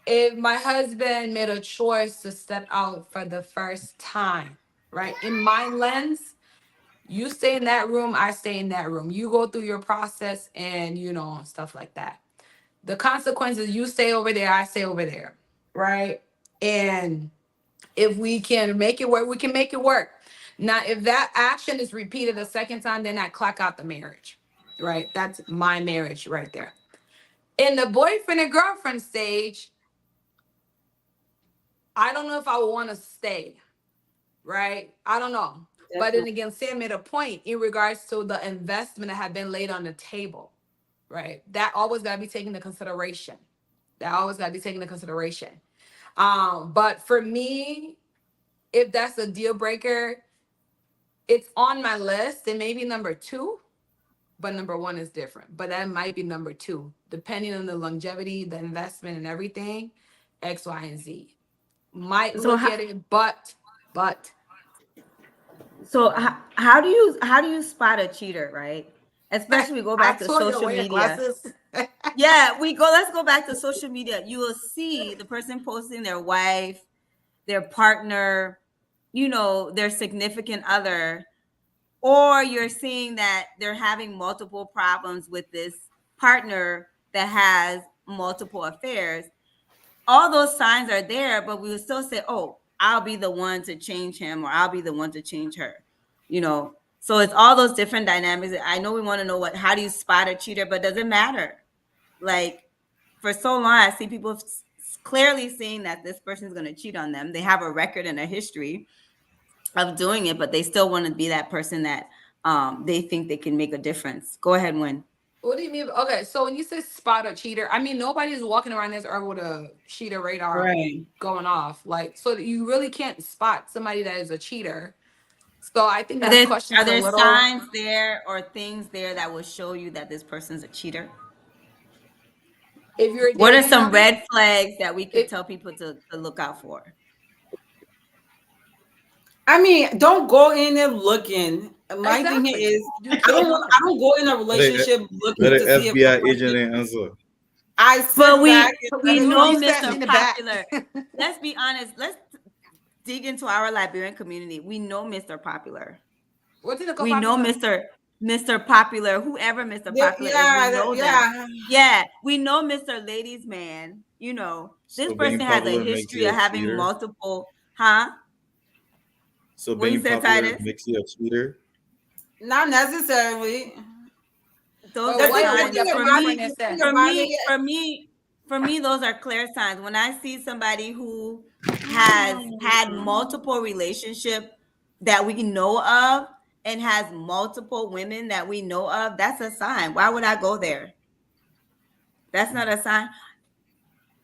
if my husband made a choice to step out for the first time, right? In my lens, you stay in that room, I stay in that room. You go through your process and stuff like that. The consequences, you stay over there, I stay over there, right? And if we can make it work, we can make it work. Now, if that action is repeated a second time, then I clock out the marriage, right? That's my marriage right there. In the boyfriend and girlfriend stage, I don't know if I would want to stay, right? I don't know. But then Definitely. again, Sam made a point in regards to the investment that had been laid on the table, right? That always got to be taken into consideration. That always got to be taken into consideration. But for me, if that's a deal breaker, it's on my list. It may be number two, but number one is different. But that might be number two, depending on the longevity, the investment, and everything. X, Y, and Z. Might So look how, at it, but how do you spot a cheater, right? Especially we go I back to told you to social wear your media. glasses. Yeah, let's go back to social media. You will see the person posting their wife, their partner, their significant other, or you're seeing that they're having multiple problems with this partner that has multiple affairs. All those signs are there, but we would still say, oh, I'll be the one to change him or I'll be the one to change her. You know, So it's all those different dynamics. I know we want to know how do you spot a cheater, but does it matter? Like, for so long, I see people clearly seeing that this person is going to cheat on them. They have a record and a history of doing it, but they still want to be that person that they think they can make a difference. Go ahead, Win. What do you mean? Okay, so when you say spot a cheater, I mean nobody's walking around this earth with a cheater radar Right. going off. Like, so you really can't spot somebody that is a cheater. So I think Are that there, question are is a there little. signs there or things there that will show you that this person's a cheater? If you're What are dating some them, red flags that we could it, tell people to look out for? I mean, don't go in there looking. My thing here exactly. is, You I don't can't. want. I don't go in a Let it, relationship let looking an to see if FBI the agent person. answer. I But sit back and We we let do know reset Mr. in the back. Popular. Let's be honest. Let's dig into our Liberian community. We know Mr. Popular. What's in the We know popular? Mr. Popular, whoever Mr. Popular is, we know them. yeah. Yeah, we know Mr. Ladies Man. You know, this So being person has a popular makes history you of a having cheater. multiple, huh? So What you being said, popular Titus? makes you a cheater. Not necessarily. Those But are what The would signs. your thing For about boyfriend it, me, have the said? thing about it, for me, those are clear signs. When I see somebody who has had multiple relationship that we know of and has multiple women that we know of, that's a sign. Why would I go there? That's not a sign.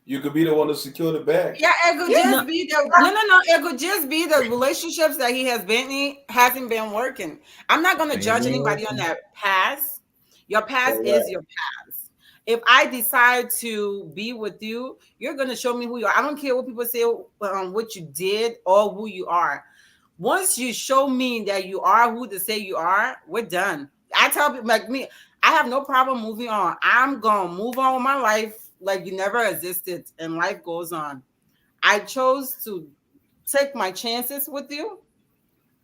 You could be the one to secure the bag. yeah, it could No, just be the no. It could just be the relationships that he has been in hasn't been working. I'm not gonna Ain't judge been anybody on working. that past. Your past All is right. your past. If I decide to be with you, you're gonna show me who you are. I don't care what people say, what you did or who you are. Once you show me that you are who to say you are, we're done. I tell people like me, I have no problem moving on. I'm gonna move on with my life like you never existed, and life goes on. I chose to take my chances with you.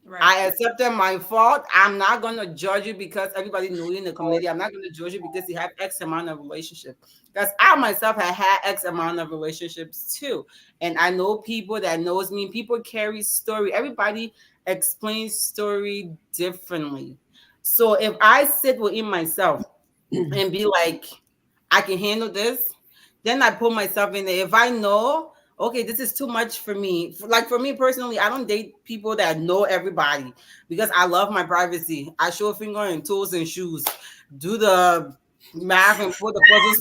Right. I accepted my fault. I'm not gonna judge you because everybody knew you in the community. I'm not gonna judge you because you have X amount of relationship. Because I myself have had X amount of relationships too, and I know people that knows me. People carry story. Everybody explains story differently. So if I sit within myself and be like, I can handle this, then I put myself in there. If I know, okay, this is too much for me. Like for me personally, I don't date people that know everybody because I love my privacy. I show finger and toes and shoes. Do the math and put the puzzles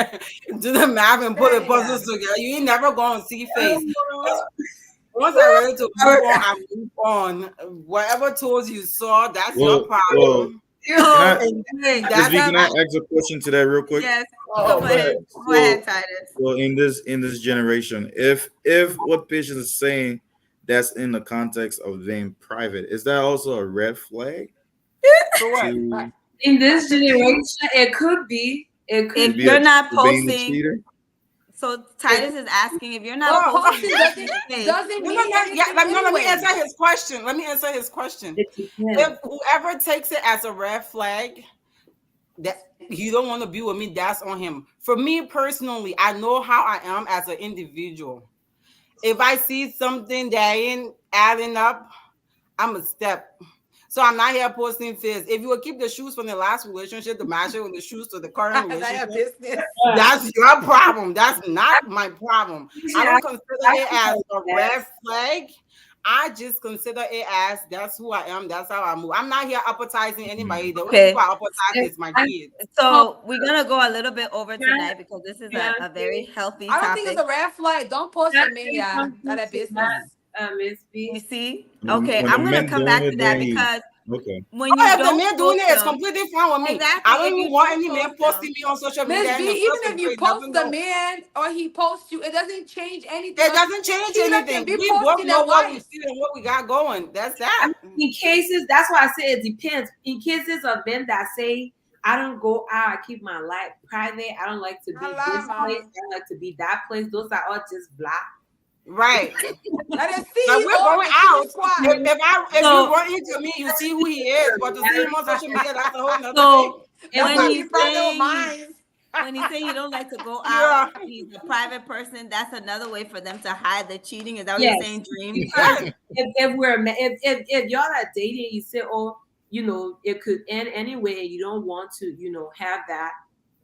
together. Do the math and put the puzzles together. You ain't never gonna see face. Once I'm ready to move on, I move on. Whatever tools you saw, that's your Well, problem. can I, Hey, That's can I my ask a question to that real quick? yes. Oh Go ahead. man. Go ahead, Titus. So in this generation, if what Patience is saying that's in the context of being private, is that also a red flag for what? to In this generation, it could be. It could If be you're not to being a posting, cheater? so Titus is asking if you're not But posting posting doesn't face, doesn't No, mean no, no, yeah, anything let me anyway. answer his question. Let me answer his question. it depends. If whoever takes it as a red flag that you don't want to be with me, that's on him. For me personally, I know how I am as an individual. If I see something that ain't adding up, I'm a step. So I'm not here posting face. If you will keep the shoes from the last relationship to match it with the shoes to the current That's your relationship, business. that's your problem. That's not my problem. You I should don't consider it as ask a red flag. I just consider it as that's who I am. That's how I move. I'm not here appetizing anybody. The only Okay. people I appetize is my kids. So we're gonna go a little bit over tonight because this is Yeah. a very healthy I don't think topic. it's a red flag. Don't post Can I a man, say yeah. something Not that to business. Miss You B? see? When Okay, when a I'm gonna man come doing back to it, that then he because okay. when Oh, you if the don't man doing post it, it's them, completely fine with me. exactly. I don't If even you want don't any man post posting them, me on social Miss media B, in the even first if you place. Never post the know. man or he posts you, it doesn't change anything. It A doesn't change cheater can anything. be We both posting know their what we wife. see and what we got going. That's I that. mean, in cases, that's why I say it depends. In cases of men that say, I don't go out, I keep my life private, I don't like to I be lie, this place, mama. I don't like to be that place, those are all just blah. Right. That is Like we're CEO of going the out. cheating squad. If you so run into me, you see who he is. But to see him on social media, that's a whole nother thing. so That's when why And we he's partner with saying mines. When he say you don't like to go Yeah. out, he's a private person. That's another way for them to hide the cheating. Is that what you're Yes. saying, Dream? Because if y'all are dating, you say, oh, it could end anyway, and you don't want to, have that,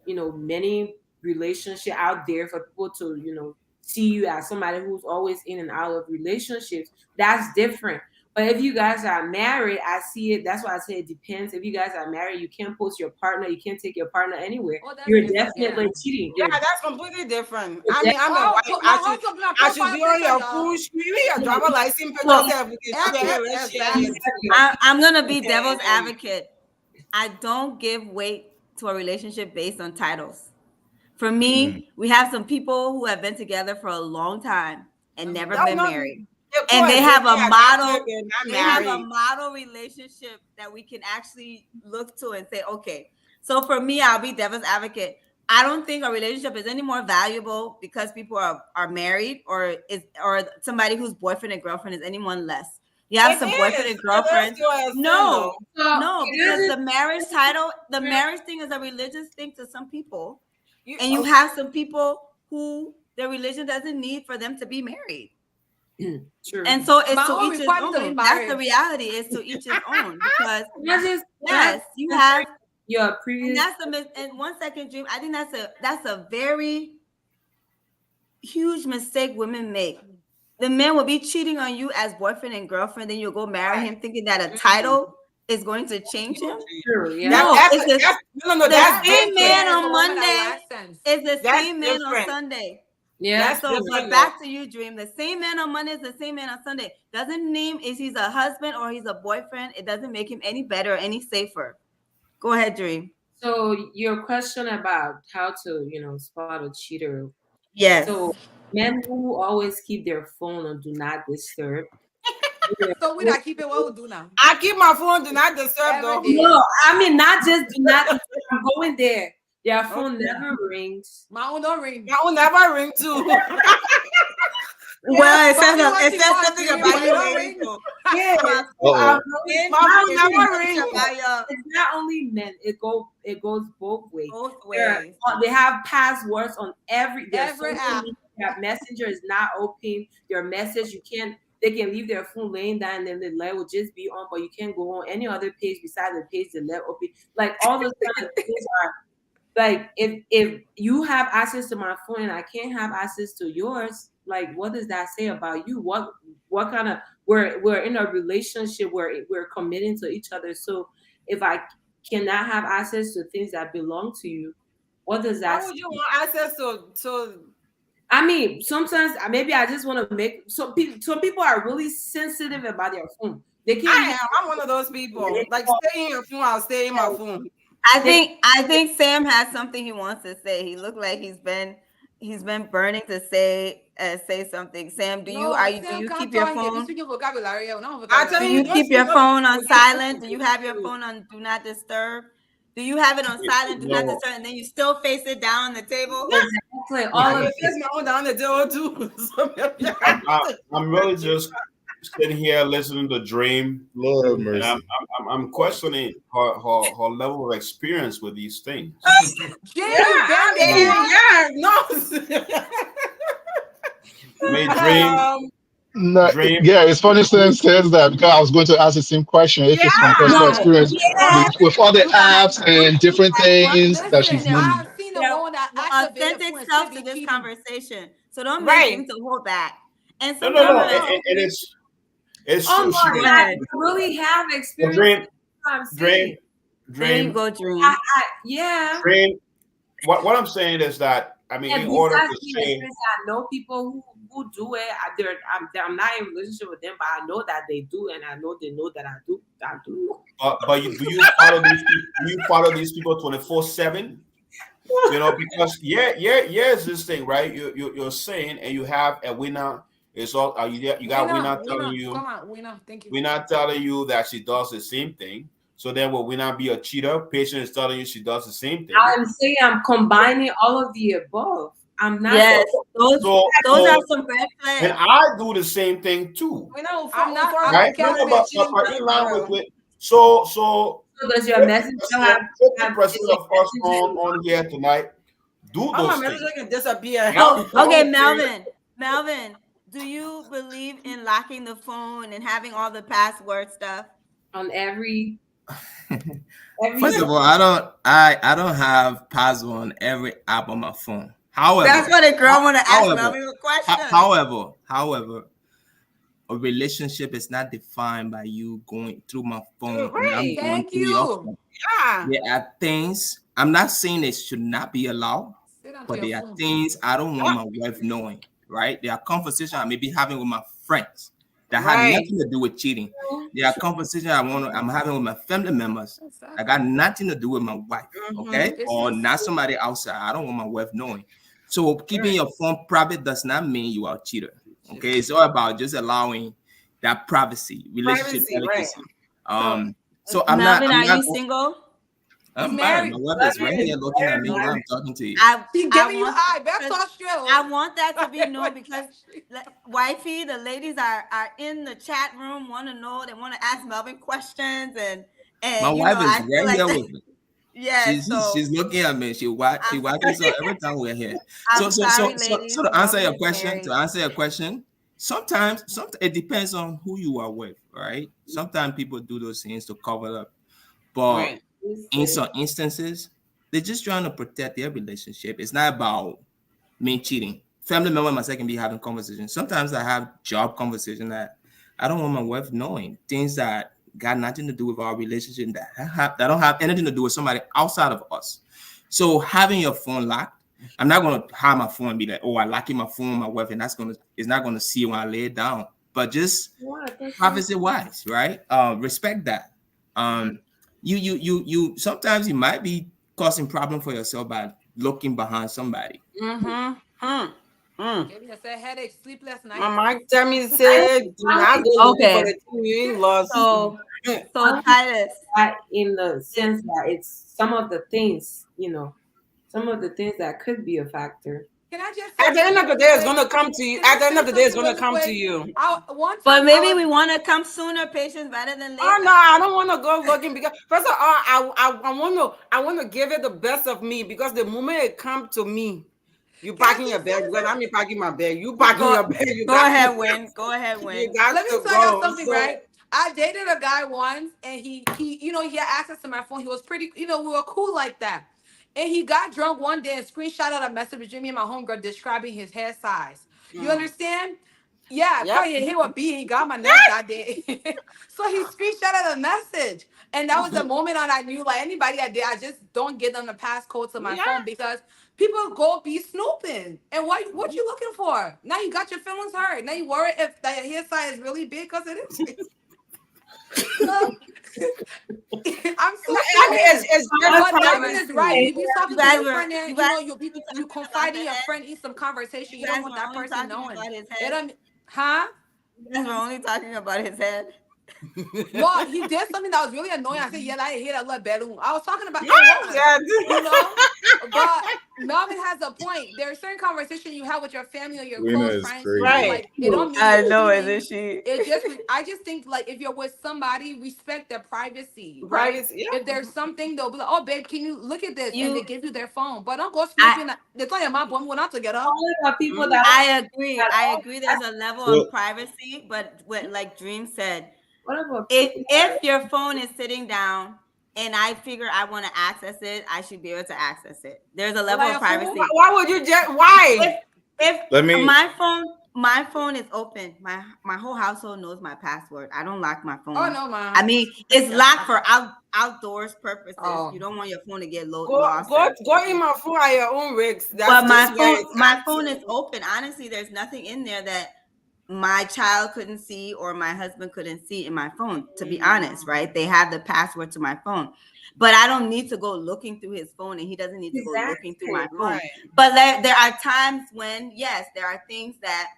many relationship out there for people to, see you as somebody who's always in and out of relationships. That's different. But if you guys are married, I see it. That's why I say it depends. If you guys are married, you can't post your partner. You can't take your partner anywhere. Oh, that's You're different. definitely Yeah. cheating. Yeah, that's completely different. You're I mean, I'm a Oh, wife. my husband got I should profile be on picture, your y'all. full screen. Your driver license picture. Well, Say we can share. Let's share. Exactly. I'm gonna be devil's advocate. I don't give weight to a relationship based on titles. For me, we have some people who have been together for a long time and never No, been no, married. they're And they have a coexisting as model, active and not they have a married. model relationship that we can actually look to and say, okay. So for me, I'll be devil's advocate. I don't think a relationship is any more valuable because people are married or somebody whose boyfriend and girlfriend is anyone less. You have some boyfriend and girlfriend. No, So no, it because doesn't- the marriage title, the marriage thing is a religious thing to some people. And you have some people who their religion doesn't need for them to be married. True. And so it's My to own each his requirement to be own. That's the married. reality. It's to each his own. Because Yes, you have, your and previous. and 1 second, Dream. I think that's a very huge mistake women make. The man will be cheating on you as boyfriend and girlfriend, then you'll go marry him thinking that a title is going to change him. True, yeah. No, That's the that's same man different. on Monday is the That's same man on different. Sunday. Yeah. That's So, different. but back to you, Dream. The same man on Monday is the same man on Sunday. Doesn't mean if he's a husband or he's a boyfriend, it doesn't make him any better or any safer. Go ahead, Dream. So your question about how to, spot a cheater. Yes. So men who always keep their phone on do not disturb. So we not keep it. What we do now? I keep my phone do not disturb though. Every day. No, I mean not just do not disturb. I'm going there. Their phone never rings. My own don't ring. I will never ring too. Well, it But what says you something want, about Dream, you, but you don't ladies. ring. Yeah. Uh-oh. My phone never ring. It's not only men. It goes both ways. Both ways. They have passwords on every Every social app. media. Their messenger is not open. Their message they can leave their phone laying down and then the light will just be on, but you can't go on any other page besides the page the left open. Like all those kind of things are like if you have access to my phone and I can't have access to yours, like what does that say about you? What kind of we're in a relationship where we're committing to each other. So if I cannot have access to things that belong to you, what does that Why would you want access to I mean, sometimes maybe I just want to make some people are really sensitive about their phone. They can't. I'm one of those people. Like stay in your phone, I'll stay in my phone. I think Sam has something he wants to say. He looked like he's been burning to say something. Sam, do you keep your phone? Speaking vocabulary. No I tell Do vocabulary. you keep your phone on silent? Do you have your phone on do not disturb? Do you have it on silent, do not No. disturb, and then you still face it down on the table? Exactly. All of this my own down the door too. I'm really just sitting here listening to Dream, Lord and mercy. I'm questioning her level of experience with these things. I mean, No, Dream. yeah, it's funny Sam says that because I was going to ask the same question if it's from personal experience with other apps and different things that she's Listen, I using. have seen the one that activated Authentic for and self still to be this cheating. conversation. So don't Right. make him to hold back. And No, sometimes and it's Oh true. my God, you really have experience. Dream, I'm saying. there you Dream, go, Dream. Yeah. Dream. What I'm saying is that I mean, And in order besides to being say, experience, I know people who do it. I'm not in a relationship with them, but I know that they do, and I know they know that I do. I do. but do you follow these? Do you follow these people 24/7? You know, because it's this thing, right? You're saying, and you have a winner. It's all you got winner telling you. Come on, winner. Thank you. We're not telling you that she does the same thing. So then will we not be a cheater? Patient is telling you she does the same thing. I'm saying I'm combining all of the above. I'm not. Yes, those So are some red and flags. I do the same thing too. I'm not. Right? But in line with it. So So does your message have 50% of us on here tonight Do All my those messages things. can disappear. Oh, okay, Okay. Melvin, do you believe in locking the phone and having all the password stuff? On every First of all, I don't have password on every app on my phone. That's However, what a girl want to ask however, Melvin a question. however, a relationship is not defined by you going through my phone and I'm Right. going Thank through your you. phone. Yeah. There are things I'm not saying it should not be allowed, Sit onto but your there are phone. things I don't want Ah, my wife knowing. Right? There are conversations I may be having with my friends that had right. nothing to do with cheating. true, There are conversations I'm having with my family members that got Exactly. nothing to do with my wife. Mm-hmm. Okay, It's or just not somebody outside. I don't want my wife knowing. So keeping Right. your phone private does not mean you are a cheater. Okay, it's all about just allowing that privacy, relationship Privacy, right. delicacy. so So Melvin, I'm are not. you single? he's I'm married. My married. wife is Melvin right is here looking at very me while I'm married. talking to you. I He I giving you want eye. Better because talk straight. I want that to be known What because that shit? wifey, the ladies are in the chat room, want to know, they want to ask Melvin questions My and wife is I feel right like here that, with me. yeah, so She's looking at me. She I'm watches us every time we're here. I'm sorry, ladies. So to answer Melvin your is question, married. sometimes it depends on who you are with, right? Sometimes people do those things to cover up, but Right. in Listen, some instances, they're just trying to protect their relationship. It's not about me cheating. Family member myself can be having conversations. Sometimes I have job conversation that I don't want my wife knowing things that got nothing to do with our relationship that don't have anything to do with somebody outside of us. So having your phone locked, I'm not gonna have my phone and be like, oh, I locking my phone, my wife, and it's not gonna see when I lay it down. But just what? That's so privacy wise, right? Respect that. Um, you sometimes you might be causing problem for yourself by looking behind somebody. Mm-hmm. Hmm. Mm. Giving us a headache, sleepless My nights. mom tell me I say do not go looking for Okay, the thing you ain't lost. so I Titus, that in the sense that it's some of the things, some of the things that could be a factor. Can I just say At the end something of the really day, it's quick? gonna come to you. Can At I the end say of the day, it's something gonna really come to quick? you. One but time I maybe was we want to come sooner, patience better than Oh later. no, I don't want to go looking because first of all, I want to give it the best of me because the moment it comes to me, you can I packing your just say bag because I'm something? packing my bag. You packing Go your bag. You go got to ahead, Win. Go ahead, you Win. got Let me to tell y'all go. something, So right? I dated a guy once, and he he had access to my phone. He was pretty, we were cool like that. And he got drunk one day and screenshotted a message between me and my homegirl describing his hair size. You mm, understand? Yeah, yep. probably he was beat. He got my neck that day. So he screenshotted a message. And that was the moment that I knew, like anybody that did, I just don't give them the passcode to my Yeah. phone because people go be snooping. And what you looking for? Now you got your feelings hurt. Now you worry if that your hair size is really big because it is. So I'm so I mean, serious. it's their But All Melvin right. is right. privacy. You be You talking to guys your were friend and you guys were you talking about confide the in your head. friend in some conversation. You You don't guys want were that only person talking knowing. about his It head. don't, huh? You guys were only talking about his head. No, he did something that was really annoying. I said, yeah, I hate that little balloon. I was talking about it Oh, was, God. you know. But Melvin has a point. There are certain conversations you have with your family or your Lena close is friends who crazy. Right. like it don't mean I you're know, cheating. isn't she? I just think like if you're with somebody, respect their privacy, right? Privacy. Yeah. If there's something they'll be like, oh babe, can you look at this? And they You give you their phone. But don't go I snooping. They tell your mom we're not together. Only for people Mhm. that I agree. that I agree there's a level So of privacy, but what like Dream said, what about people if your phone is sitting down and I figure I want to access it, I should be able to access it. There's a level Like of your phone? privacy. Why would you just why? If let me my phone is open, my whole household knows my password. I don't lock my Oh phone. no, I mom. mean, it's locked for outdoors purposes. You Oh. don't want your phone to get Go lost. go go in my phone at your own risks. That's But just where it's my at. phone is open. Honestly, there's nothing in there that my child couldn't see or my husband couldn't see in my phone, to be honest, right? They have the password to my phone. But I don't need to go looking through his phone and he doesn't need to go looking through my exactly? phone. Right. But there are times when, yes, there are things that,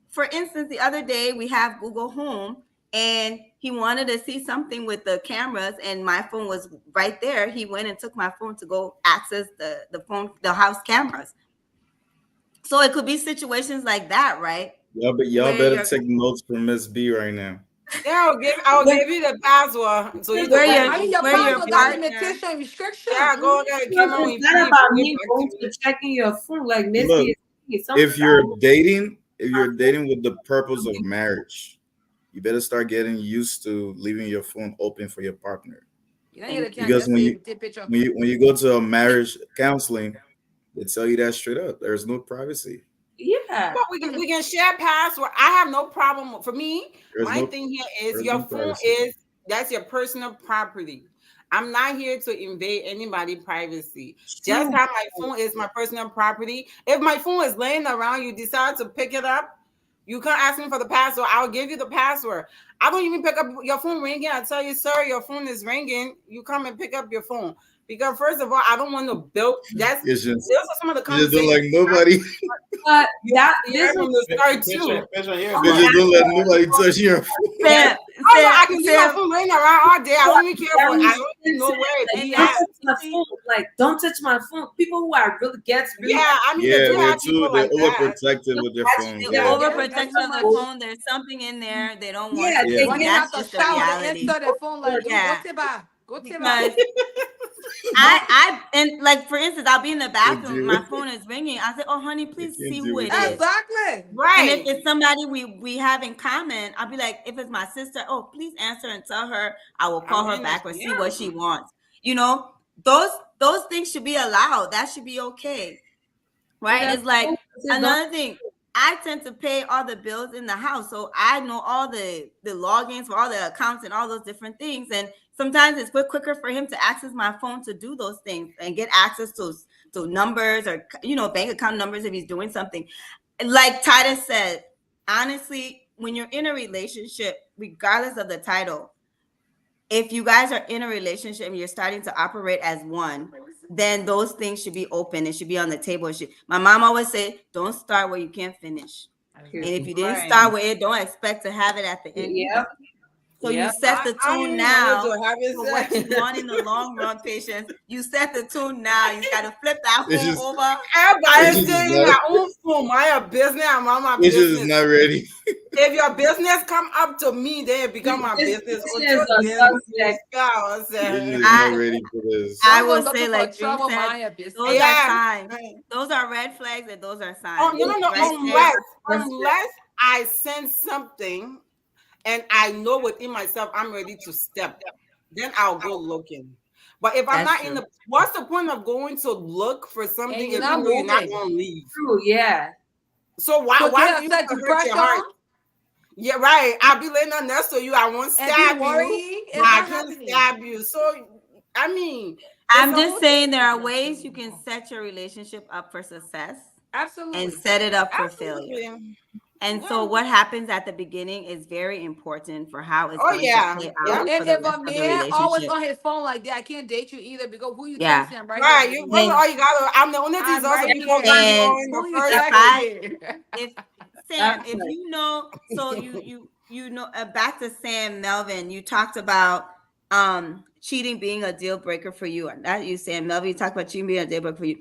for instance, the other day we have Google Home and he wanted to see something with the cameras and my phone was right there. He went and took my phone to go access the house cameras. So it could be situations like that, right? y'all, y'all Where better you're take notes from Miss B right now. I'll give you the password so you Where can your open I mean, it. your where your password got partner. limitation restriction. Yeah, go ahead, Because come on, it's we not free, about bring me it back going to to you. checking your phone like Look, Missy is if sometimes I you're will dating, if my you're phone. dating with the purpose of marriage, you better start getting used to leaving your phone open for your partner. You know, you Thank can't you. Because just say take picture. when you go to a marriage counseling, they tell you that straight up. There's no privacy. Yeah. But we can share password. I have no problem. For me, There's my no thing here is there's your no phone privacy. that's your personal property. I'm not here to invade anybody's privacy. Just True. how my phone is my personal property. If my phone is laying around, you decide to pick it up, you can't ask me for the password. I'll give you the password. I don't even pick up your phone ringing. I tell you, sir, your phone is ringing. You come and pick up your phone. Because first of all, I don't want to build those are some of the You just don't like conversations nobody. But that you this heard is from the start Patient, too. patient, yeah, You oh, bro. just don't that's let nobody touch your that's Sam, Oh no, I Sam, can leave my Sam, phone laying around all day. I don't even care for it. I that don't even is know where it like and be don't that at. touch you my see, phone. Like don't touch my phone. People who are really gets really Yeah, I mean they Yeah, do have people they're like that. overprotective with their that's phones. the yeah, Yeah. that's overprotection too of the much. phone, there's something in there they don't want Yeah, you to they Yeah. see. When they get have That's to just the shower, they reality. answer their phone like, go Yeah, tiba, go tiba. because I and like for instance, I'll be in the Can't bathroom, deal. my phone is ringing. I say, "Oh, honey, I please see can't deal who with it that. is." Exactly. And if Right. it's somebody we have in common, I'll be like, if it's my sister, oh, please answer and tell her I will I'm call her in this. back or see Yeah. what she wants. You know, those things should be allowed. That should be okay. Right? Yeah, It's like don't another thing. I tend to pay all the bills in the house, so I know all the logins for all the accounts and all those different things. And sometimes it's quicker for him to access my phone to do those things and get access to numbers or bank account numbers if he's doing something. Like Titus said, honestly, when you're in a relationship, regardless of the title, if you guys are in a relationship and you're starting to operate as one, then those things should be open. It should be on the table. My mom always say, don't start where you can't finish. And if you didn't Right. start with it, don't expect to have it at the end yep, either. So you yep. set the I don't tone even want now to have for what you it want said. in the long run, patience. You set the tune now. You got to flip that It's phone just over. Everybody Patience is stay in not their own phone. Mind your business. I mind my Patience is business. not ready. If your business come up to me, then it become my business. This is Until a then, suspect. Patience is not I ready for this. I Don't go will looking say, for like Dream trouble, said, mind your business. those are yeah. signs. Those are red flags and those are Oh signs. no, no, no. Right, Sam? Unless I sense something and I know within myself I'm ready to step, then I'll go looking. But if I'm That's not in true. the, what's the point of going to look for And something you're if you not know you're not moving. going to leave? True, yeah. So why So why get do you want upset, to you hurt your pressure heart? Yeah, right. I'll be laying down next to you. I won't and be stab you, worrying. but It's I not can't happening. stab you. So I mean, it's I'm a just whole saying there are ways you can set your relationship up for success and Absolutely. set it up for failure. absolutely. And Yeah. so what happens at the beginning is very important for how it's Oh going to yeah. play Yeah. out for And the if rest a of the man always relationship. on his phone like that, I can't date you either because who you Yeah. texting? I'm right here, Right. You baby. first of And all you gotta I'm the only thing I'm also right before here. going and on in the Who you first if place. texting? if Sam, That's if right. you know, so you know, back to Sam Melvin, you talked about cheating being a deal breaker for you. Not you, Sam Melvin. You talked about cheating being a deal breaker for you.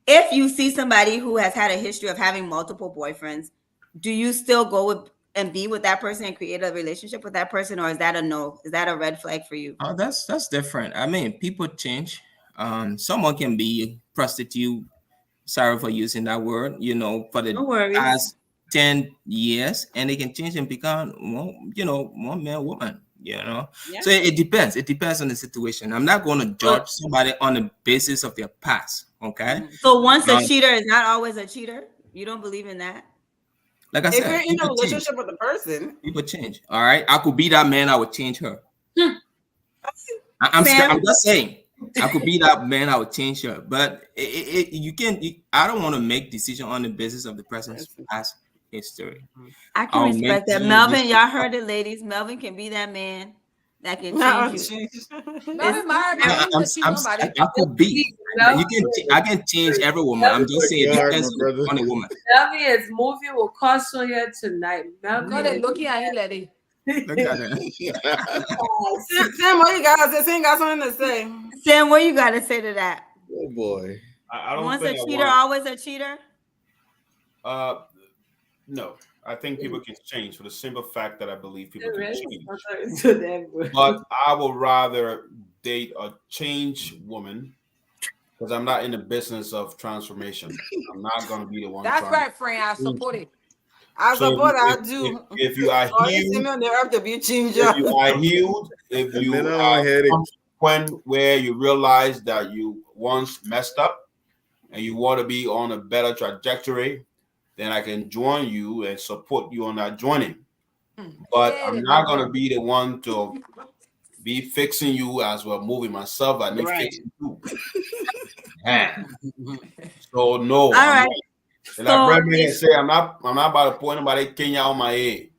If you see somebody who has had a history of having multiple boyfriends, do you still go with and be with that person and create a relationship with that person, or is that a no? Is that a red flag for you? Oh, that's different. I mean, people change. Someone can be prostitute. Sorry for using that word. For the No worries. past 10 years, and they can change and become one man, woman. Yeah. So it depends. It depends on the situation. I'm not going to So, judge somebody on the basis of their past. Okay. Mhm. so once a Um, cheater is not always a cheater. You don't believe in that? like I If you're said, in a people change. relationship with a person, People change. All right. I could be that man. I would change her. Hmm. I'm Sam, just saying. I could be that man. I would change her. But you can. I don't want to make decision on the basis of the person's past history. I can I'll make respect that. decision Melvin, based y'all heard it, ladies. Melvin can be that man that can change no, you. jeez. Melvin It's married No, man. He I'm, ain't cheat I'm, nobody. I could be. Love, You can. I can change every woman. I'm just saying it Work hard, my depends brother. on the woman. Melvin is moving with caution here tonight. Because Melvin they is looking at him lady. Look at that. Sam, what you got to say? Sam got something to say. Sam, what you got to say to that? Oh boy. I don't Once a think I cheater, want. always a cheater. Uh, No, I think people can change for the simple fact that I believe people It can really change. sometimes to that word. But I would rather date a changed woman because I'm not in the business of transformation. I'm not going to be the one That's trying to right, friend. I change support you. it. I So suppose I if, do. if you are Or you see healed, me on the earth to be if changer. you are healed, if And you then I don't have headache. come to a point where you realize that you once messed up and you want to be on a better trajectory, then I can join you and support you on that journey. But Get I'm it, not going to nigga. be the one to be fixing you as we're moving myself. I need Right. fixing you. Man. So no, All I'm right. not. And I So bring me and if say I'm not about to point nobody Kenya on my head.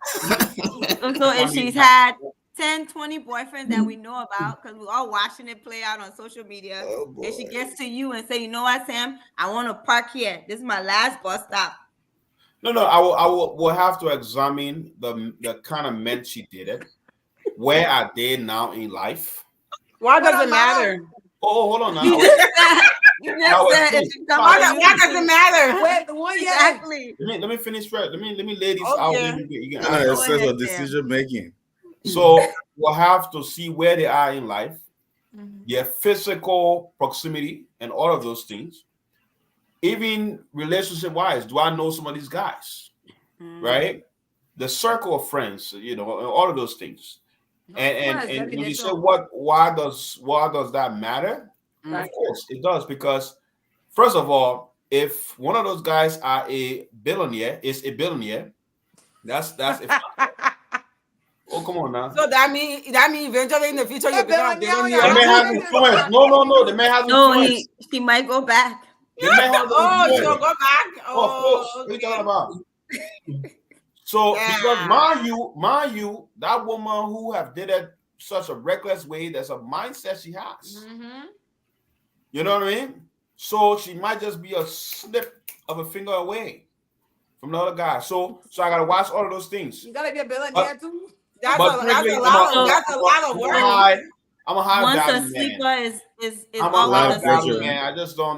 so I if mean, she's had 10, 20 boyfriends that we know about, because we're all watching it play out on social media, Oh and she boy. gets to you and say, you know what, Sam, I want to park here. This is my last bus stop. no, will have to examine the kind of men she dated. Where are they now in life? Why What does it amount? matter? Oh, hold on You now. just said, you Now just said if explain. she No, come Why, to explain. why you. does it matter? Wait, the one year. Exactly. Let me finish right. Let me lay this out. Okay. Then you can Kind ask of her. Go sense ahead, of Sam. decision making. So we'll have to see where they are in life, Mhm. their physical proximity, and all of those things. Even relationship wise, do I know some of these guys? Mm. Right? The circle of friends, all of those things. No, And some and of and when you say definition. why does that matter? Mm. Of course it does, because first of all, if one of those guys is a billionaire, that's a oh, come on now. So that mean eventually in the future you Hey, become a Bill, now The billionaire y'all man has too. living. influence. No, the man has No, influence. she might go back. The man has Oh, she'll influence. go back. Oh, of Oh, course. What are you talking okay. about? So because Yeah. mind you, that woman who have did it such a reckless way, there's a mindset she has. Mm-hmm. You know what I mean? So she might just be a snip of a finger away from the other guy. So I gotta watch all of those things. You gotta be a But billionaire too. That's but a that's frankly, a I'm a lot of I'm a So that's a I'm a, lot of I'm a work. so high I'm a high once a value man. sleeper is I'm a A always lot high of a value pressure. sleeper. Huh? man.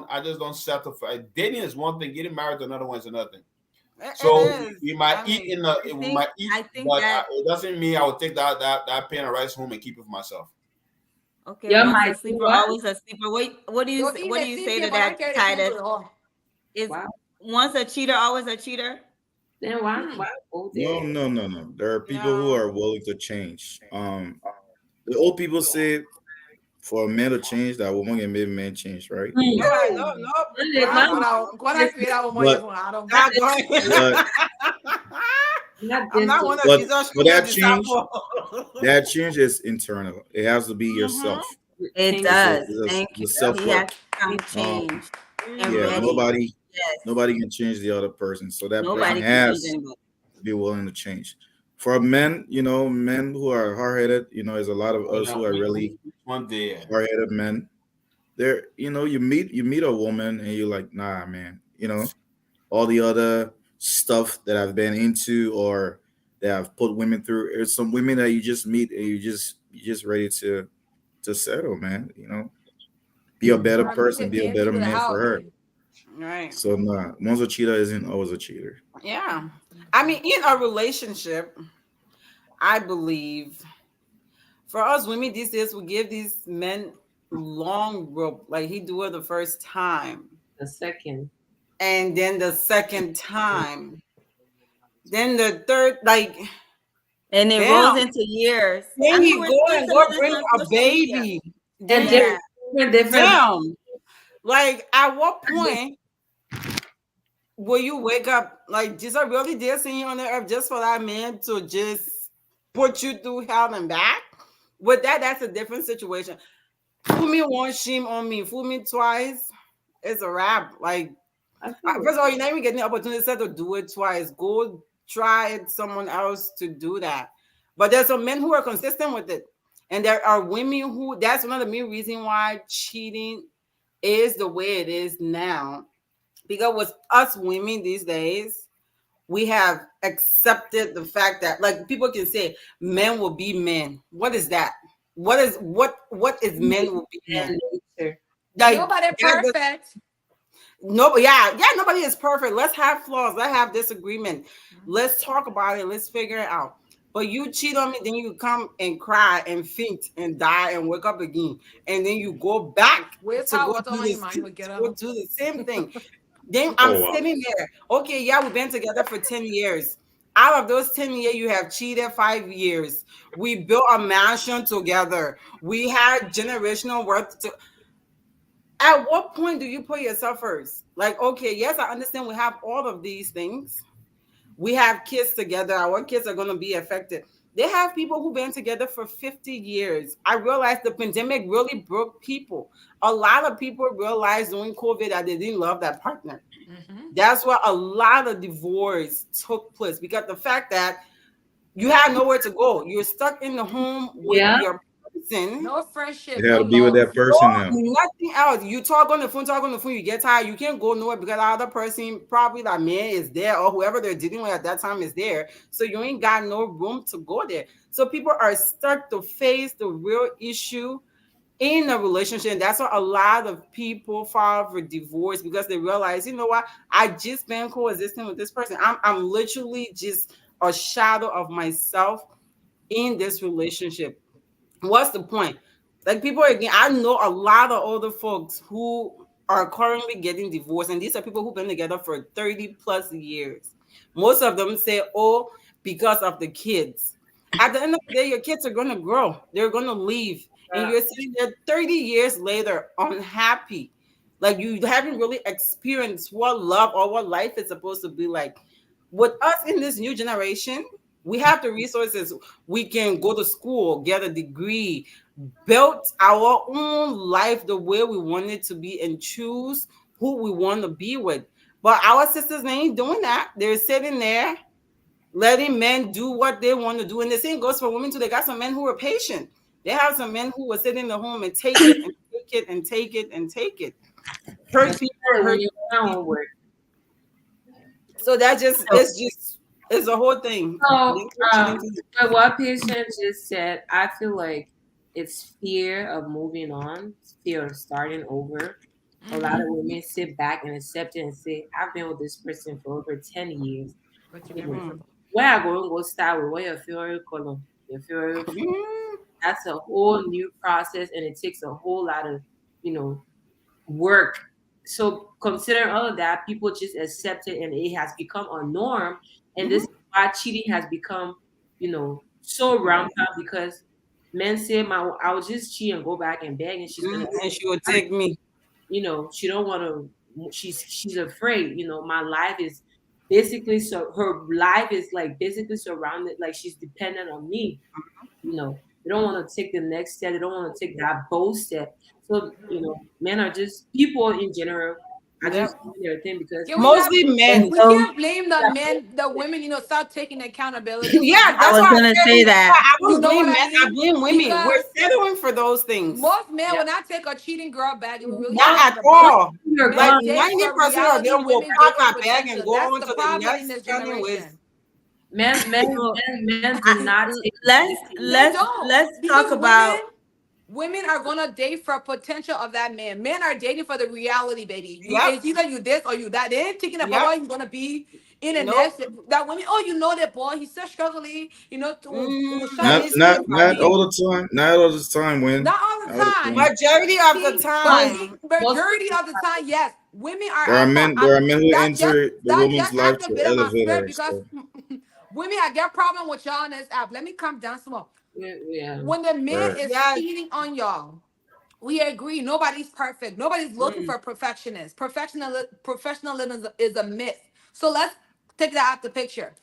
I just don't settle for dating is one thing, getting married to another one is another thing. It So is. we might I eat mean, I we think might eat, I think but that it doesn't mean I would take that pan of rice home and keep it for myself. okay, You once a might do sleeper, what? always a sleeper. What do you Yo, say, eat what do the you say thinking, to but I that, carry the things Titus? with her. Is Wow. once a cheater, always a cheater? Then why Hmm. why go No, there? no, no, no. There are people who no. are willing to change. The old people say for a man to change, that woman can make a man change, right? All right, Hmm. no, no. Ah, Well, quando I create that woman, you But from Adam. not going. but Not I'm this not one. one of but Jesus for sugar that change, disciple. that change is internal. It has to be Mm-hmm. yourself. It Change. does. It's Thank you. the self He has work. to come Um, changed and yeah, Mm-hmm. ready. nobody Yes. nobody can change the other person. So that person Nobody can change has anybody. to be willing to change. For men, men who are hard headed, there's a lot of Oh, us yeah, who are really one day. hard headed men. There, you meet a woman and you're like, nah, man, all the other stuff that I've been into or that I've put women through. There's some women that you just meet and you just ready to settle, man. Be a better Keep person, the be a ends better with the man for house, her. baby. Right. So nah, once a cheater isn't always a cheater. Yeah. I mean, in a relationship, I believe for us women these days, we give these men long rope. Like he do it the first time, The second. and then the second time, then the third. Like, And it rolls damn. into years. Then I mean, he we're go seeing and some go of this bring on a social media. baby. And Then, Yeah. different. damn. Like, at what point will you wake up? Like, just a really there seeing you on the earth just for that man to just put you through hell and back? With that, that's a different situation. Fool me once, shame on me. Fool me twice, it's a wrap. Like, I feel first of all, you're not even getting the opportunity to do it twice. Go try it someone else to do that. But there's some men who are consistent with it. And there are women who, that's one of the main reasons why cheating is the way it is now. Because with us women these days, we have accepted the fact that, like, people can say men will be men. What is that? What is men will be men? and nature. Like Nobody that, perfect. No, yeah, nobody is perfect. Let's have flaws. Let's have disagreement. Let's talk about it. Let's figure it out. But you cheat on me, then you come and cry and faint and die and wake up again, and then you go back Where's to hot go water do on your this, mind? to We'll get go up. do the same thing. Then I'm Oh wow. sitting there. Okay, yeah, we've been together for 10 years. Out of those 10 years, you have cheated 5 years. We built a mansion together. We had generational worth. At what point do you put yourself first? Like, okay, yes, I understand we have all of these things. We have kids together. Our kids are going to be affected. They have people who've been together for 50 years. I realized the pandemic really broke people. A lot of people realized during COVID that they didn't love that partner. Mm-hmm. That's why a lot of divorce took place, because the fact that you have nowhere to go. You're stuck in the home with Yeah. your person. No friendship, You had no to be with love. that person now. Nothing else. You talk on the phone, you get tired, you can't go nowhere because the other person, probably that man is there, or whoever they're dealing with at that time is there. So you ain't got no room to go there. So people are stuck to face the real issue in a relationship. That's why a lot of people file for divorce, because they realize, you know what, I just been coexisting with this person. I'm literally just a shadow of myself in this relationship. What's the point? Like, people, again, I know a lot of older folks who are currently getting divorced, and these are people who've been together for 30 plus years. Most of them say, oh, because of the kids. At the end of the day, your kids are going to grow, they're going to leave, and you're sitting there 30 years later unhappy. Like, you haven't really experienced what love or what life is supposed to be like. With us in this new generation, we have the resources. We can go to school, get a degree, build our own life the way we want it to be, and choose who we want to be with. But our sisters, they ain't doing that. They're sitting there letting men do what they want to do. And the same goes for women too. They got some men who are patient. They have some men who will sit in the home and take it and take it and take it and take it. Hurt people, When hurt you people. work. So that just, So, it's a whole thing. So, They keep cheating too. but what patient just said, I feel like it's fear of moving on, fear of starting over. A lot of Mm-hmm. women sit back and accept it and say, I've been with this person for over 10 years. But you You never know, forget. where I go and go start with what your favorite color, your favorite food. Mm, That's a whole new process, and it takes a whole lot of, you know, work. So considering all of that, people just accept it, and it has become a norm. And this mhm. is why cheating has become, so rampant, because men say, "My, I'll just cheat and go back and beg, and she's gonna And accept she would it." take me. She don't want to. She's afraid. My life is basically, so her life is like basically surrounded, like she's dependent on me. They don't want to take the next step. They don't want to take that bold step. So, men are just people in general are Yeah. just doing their thing because Yeah, Mostly men. we so can't blame the men, the women, start taking accountability too, Yeah, I that's because was why I gonna said say that. I you don't know blame what men. I I mean? blame women. We're Because settling for those things. most men yeah, will not take a cheating girl back. If we really Not get once, into at the once book, all. you're Like gone, men date for 90% of reality, them will women pack date for a bag and potential. go That's on the to the problem in next this journey with. generation. men, men, So men do I, not take let's anything. They let's don't, let's talk because about. women are gonna date for potential of that man. Men are dating for the reality, baby. Yep. It's either you this or you that. They ain't thinking about Yep. what he's gonna be in the Nope. next. That women, oh, that boy, he's still struggling. To shut Not his not food. not all the time. Not all the time. When Not all the all the time. time. Majority of the See, but Most, see, time. most of majority the of the time, yes, women are There are after. men. There are men who That enter the that woman's just life act a to bit of my elevate spirit her. because So women, I get problem with y'all on this app. Let me come down small. yeah. When the man right. is Yes. cheating on y'all, we agree nobody's perfect. Nobody's looking Mm. for perfectionists. Professionalism is a myth. So let's take that out the picture.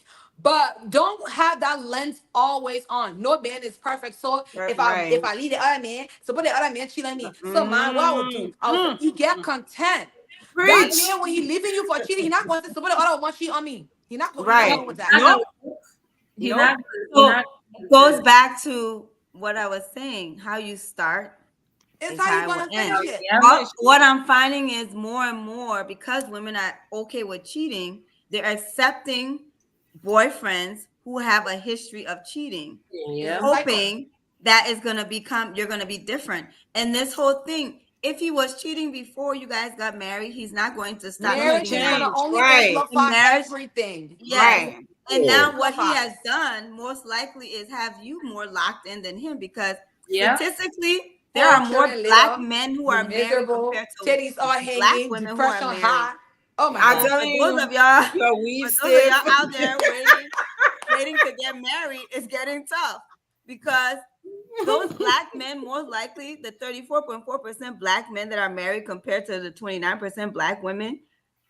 But don't have that lens always on. No man is perfect. So Right. if I leave the other man, suppose the other man cheat on me. So man, what I would Mm. do? I would say, Mm. you get content. That Preach. man, when he leaving you for cheating, he not going to say, suppose the other one cheat on me. He not No, Right. going with he's that. not Nope. gonna. He Nope. not. He So not. it goes back to what I was saying. How you start It's is how you how it will gonna end. finish it. Yeah. What I'm finding is more and more, because women are okay with cheating, they're accepting boyfriends who have a history of cheating, It's a Yeah. cycle. hoping that is going to become, you're going to be different. And this whole thing, if he was cheating before you guys got married, he's not going to stop Gonna Marriage cheating is now. gonna change, only right? In amplify marriage, everything. yes. Right. And now what he Amplifies. has done most likely is have you more locked in than him because Yeah. statistically, there are Four more children black later, men who you're are married compared miserable, to titties all black hanging, women who are depression married. high. Oh my I'm So God. for telling those of you, y'all, your weave for those of stiff. y'all out there waiting to get married, it's getting tough because those black men, most likely the 34.4% black men that are married compared to the 29% black women,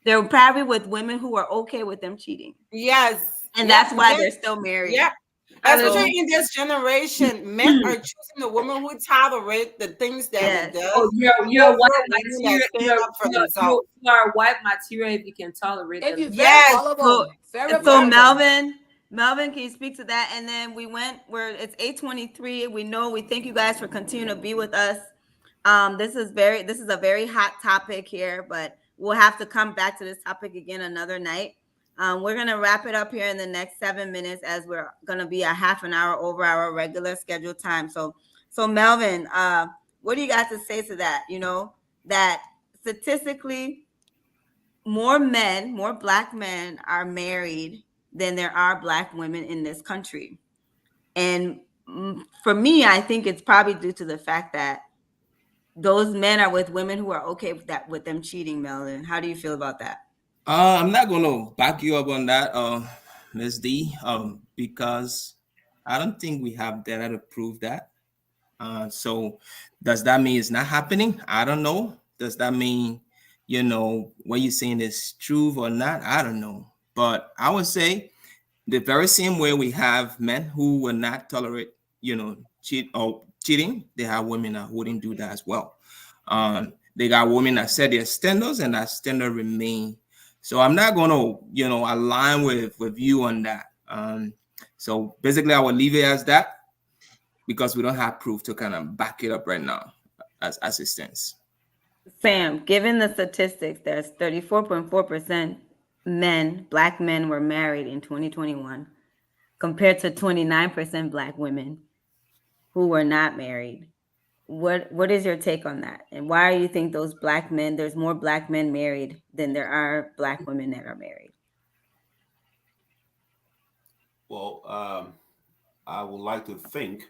they're probably with women who are okay with them cheating. Yes. And Yep. that's why Men, they're still married. yep. And Especially in this generation, men are choosing the women who tolerate the things that he Yes. does oh, you're white over women that material. stand up for themselves. You are white material if you can tolerate If them. you're very Yes. So, gullible, very so Exactly. gullible. Melvin, can you speak to that? And then we went where it's 8:23. We thank you guys for continuing to be with us. This is a very hot topic here, but we'll have to come back to this topic again another night. We're gonna wrap it up here in the next 7 minutes as we're gonna be a half an hour over our regular scheduled time. So Melvin, what do you got to say to that? You know, that statistically more black men are married than there are black women in this country. And for me, I think it's probably due to the fact that those men are with women who are okay with that, with them cheating. Melvin, how do you feel about that? I'm not gonna back you up on that, Miss D, because I don't think we have data to prove that. So does that mean it's not happening? I don't know. Does that mean, what you're saying is true or not? I don't know. But I would say the very same way we have men who will not tolerate, cheating, they have women that wouldn't do that as well. They got women that set their standards and that standard remain. So I'm not gonna, align with you on that. So basically I will leave it as that because we don't have proof to kind of back it up right now as it stands. Sam, given the statistics, there's 34.4% black men were married in 2021 compared to 29% black women who were not married. What is your take on that? And why do you think there's more black men married than there are black women that are married? Well, I would like to think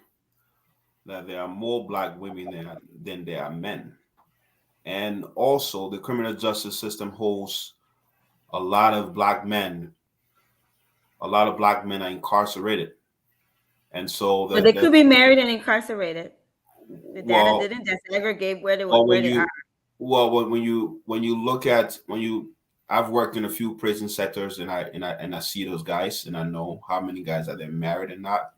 that there are more black women than there are men. And also, the criminal justice system holds a lot of black men. A lot of black men are incarcerated, and so But they that could be married and incarcerated. The data well, didn't disaggregate where they well where when they are. you well when you look at when you I've worked in a few prison sectors, and I see those guys, and I know how many guys are they married and not.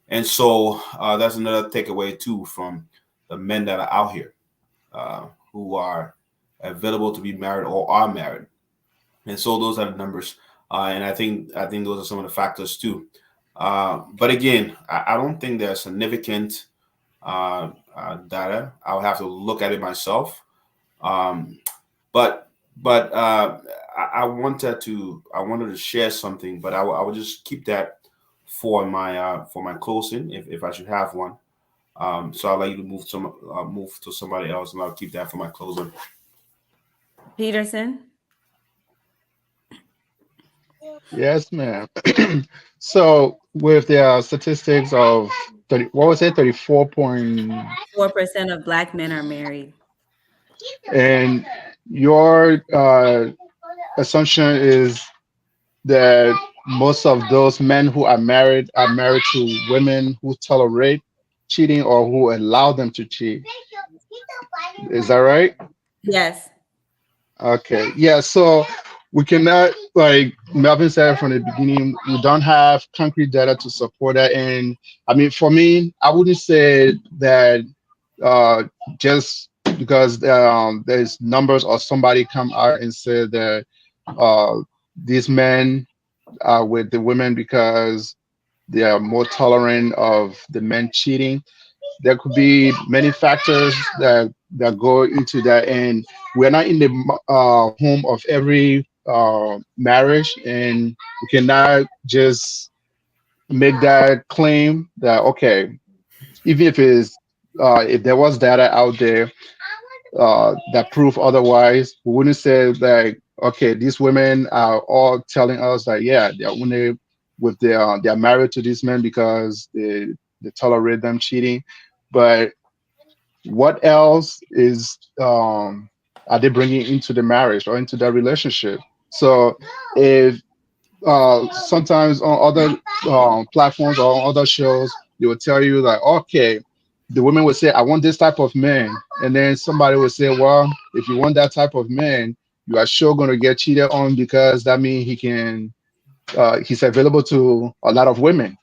And so that's another takeaway too from the men that are out here, who are available to be married or are married. And so those are the numbers, and I think those are some of the factors too. But again, I don't think there's significant data. I'll have to look at it myself. Um, but I wanted to share something, but I will just keep that for my closing if I should have one. So I'll let you to move to somebody else, and I'll keep that for my closing. Peterson? Yes, ma'am. So with the statistics of 30, what was it, 34 point, 4% of black men are married. and your assumption is that most of those men who are married to women who tolerate cheating or who allow them to cheat. Is that right? Yes. Okay. Yeah. So we cannot, like Melvin said from the beginning, we don't have concrete data to support that. And I mean, for me, I wouldn't say that uh, just because there's numbers or somebody come out and say that uh, these men are with the women because they are more tolerant of the men cheating. There could be many factors that go into that, and we're not in the home of every marriage, and we cannot just make that claim that okay, even if there was data out there, that prove otherwise. We wouldn't say like, okay, these women are all telling us that yeah, they're only with their they're married to these men because they tolerate them cheating. But what else is are they bringing into the marriage or into the relationship? So if sometimes on other platforms or on other shows, they will tell you like, okay, the women would say, I want this type of man. And then somebody would say, well, if you want that type of man, you are sure going to get cheated on because that means he's available to a lot of women,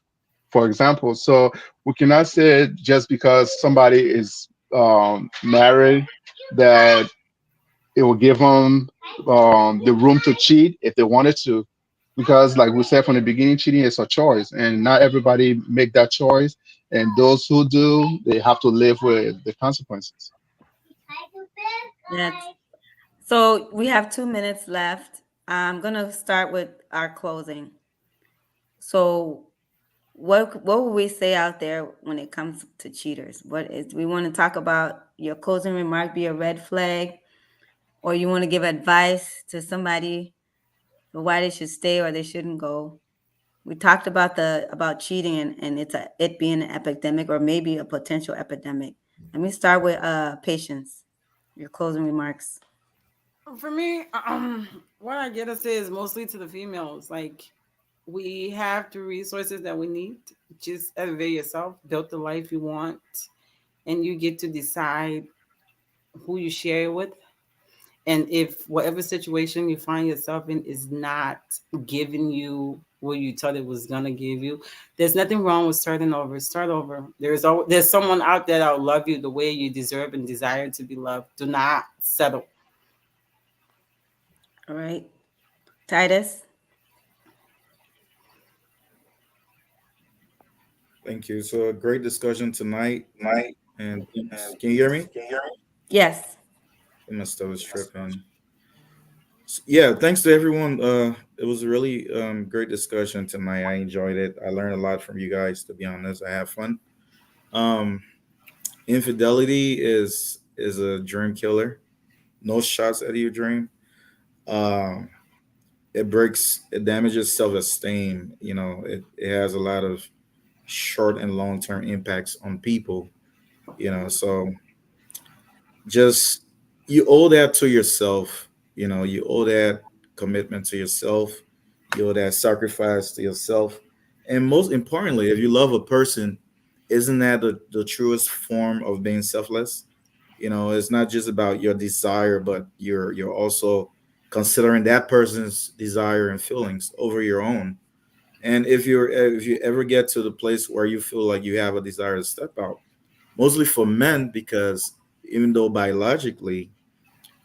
for example. So we cannot say just because somebody is married that it will give them the room to cheat if they wanted to, because like we said from the beginning, cheating is a choice and not everybody make that choice, and those who do, they have to live with the consequences. Yes. So we have 2 minutes left. I'm gonna start with our closing. So what would we say out there when it comes to cheaters? What is we want to talk about your closing remark be a red flag, or you want to give advice to somebody for why they should stay or they shouldn't go? We talked about about cheating and it being an epidemic or maybe a potential epidemic. Let me start with patience. Your closing remarks. For me, what I get to say is mostly to the females. Like, we have the resources that we need. Just elevate yourself, build the life you want, and you get to decide who you share it with. And if whatever situation you find yourself in is not giving you what you thought it was gonna give you, there's nothing wrong with starting over. Start over. There's someone out there that will love you the way you deserve and desire to be loved. Do not settle. All right. Titus. Thank you. So a great discussion tonight. And can you hear me? Yes. I must have was tripping. Yeah, thanks to everyone. It was a really great discussion tonight. I enjoyed it. I learned a lot from you guys. To be honest, I have fun. Um, Infidelity is a dream killer. No shots at your dream. Um, it damages self esteem. You know, it has a lot of short and long term impacts on people. You know, so just you owe that to yourself. You know, you owe that commitment to yourself. You owe that sacrifice to yourself. And most importantly, if you love a person, isn't that the truest form of being selfless? You know, it's not just about your desire, but you're also considering that person's desire and feelings over your own. And if you ever get to the place where you feel like you have a desire to step out, mostly for men, because even though biologically,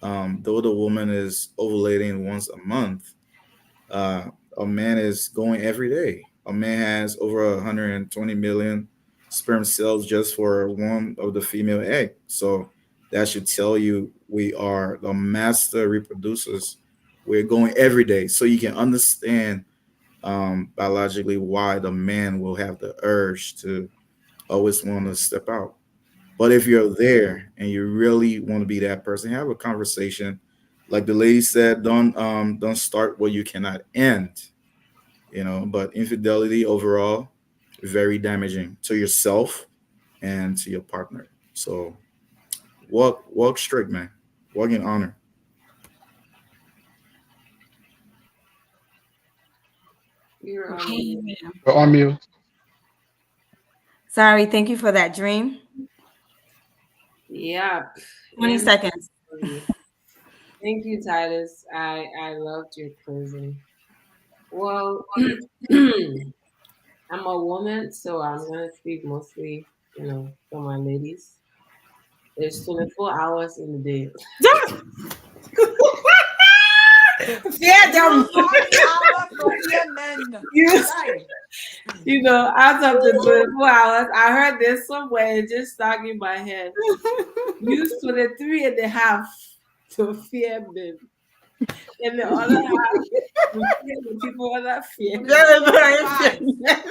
though the woman is ovulating once a month, uh, a man is going every day. A man has over 120 million sperm cells just for one of the female egg. So that should tell you we are the master reproducers. We're going every day, so you can understand biologically why the man will have the urge to always want to step out. But if you're there and you really want to be that person, have a conversation. Like the lady said, don't start what you cannot end. You know, but infidelity overall very damaging to yourself and to your partner. So walk straight, man. Walk in honor. You're on Okay, mute. ma'am. You're on mute. Sorry. Thank you for that dream. Yeah. 20 And seconds. thank you, Titus. I loved your closing. Well, I'm a woman, so I'm gonna speak mostly, for my ladies. There's 24 hours in the day. Fear Use them. 40 hours to fear men. You, Right. out of the 24 hours, I heard this somewhere, it just stuck in my head. Use 23 and a half to fear men. And the other half to fear the people that fear. Very, very fear.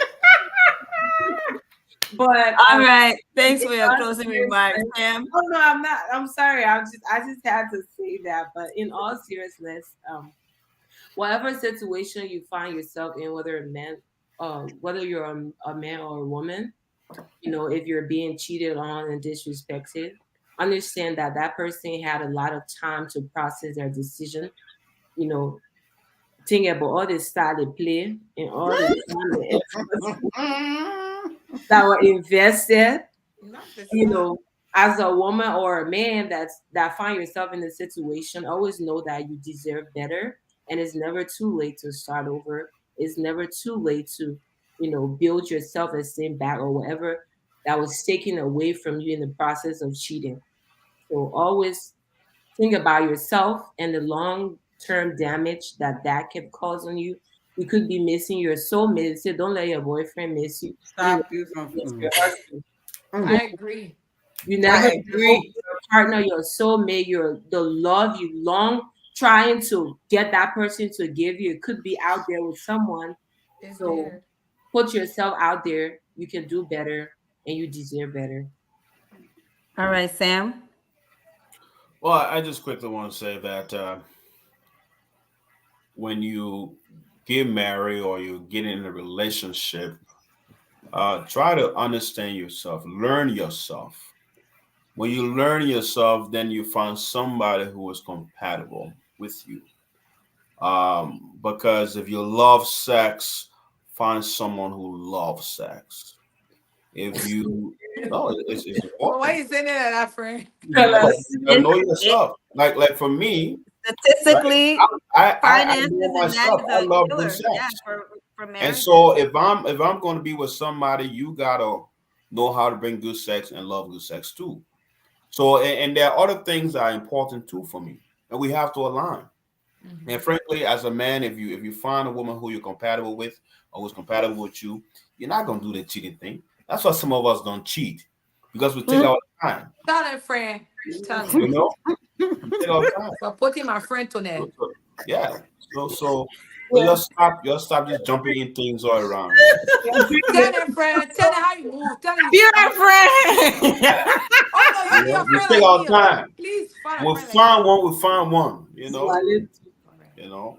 But All right. Thanks in for your all closing remarks, seriousness, Sam. oh no, I'm not. I'm sorry. I just had to say that. But in all seriousness, whatever situation you find yourself in, whether you're a man or a woman, if you're being cheated on and disrespected, understand that that person had a lot of time to process their decision. You know, think about all the style they play and all the time the efforts that were invested. Not the You style. know, as a woman or a man that find yourself in a situation, always know that you deserve better, and it's never too late to start over. It's never too late to, build your self-esteem back or whatever that was taken away from you in the process of cheating. So always think about yourself and the long-term damage that can cause on you. You could be missing your soulmate. So don't let your boyfriend miss you. Stop you from. Miss your husband. I agree. You never I know agree. your partner, your soulmate, the love you long trying to get that person to give you. It could be out there with someone. It's So there. put yourself out there. You can do better and you deserve better. All right, Sam. Well, I just quickly want to say that when you get married or you get in a relationship, try to understand yourself, learn yourself. When you learn yourself, then you find somebody who is compatible with you. Because if you love sex, find someone who loves sex. If you no, it's But why important. you saying it like that, friend? Tell No, us. you gotta It, know it yourself. Like for me, right? statistically, I finances know and that myself. is I a love good killer. Yeah, sex. for And marriages. so if I'm going to be with somebody, you gotta know how to bring good sex and love good sex too. So and there are other things that are important too for me, and we have to align. And Mhm. frankly, as a man, if you find a woman who you're compatible with or who's compatible with you, you're not gonna do the cheating thing. That's why some of us don't cheat because we take our time. Tell it, friend. Tell it. You know, we take our time. For putting my friend to net. Yeah. So Yeah. just stop just jumping in things all around. You know. Tell it, friend. Tell it how you move. Tell it you. Be my friend. Oh no, you You need know, a we friend take like our me. Oh. time. Please find a We'll friend like me. find one. We'll find one. You know. Swallow. All right. You know.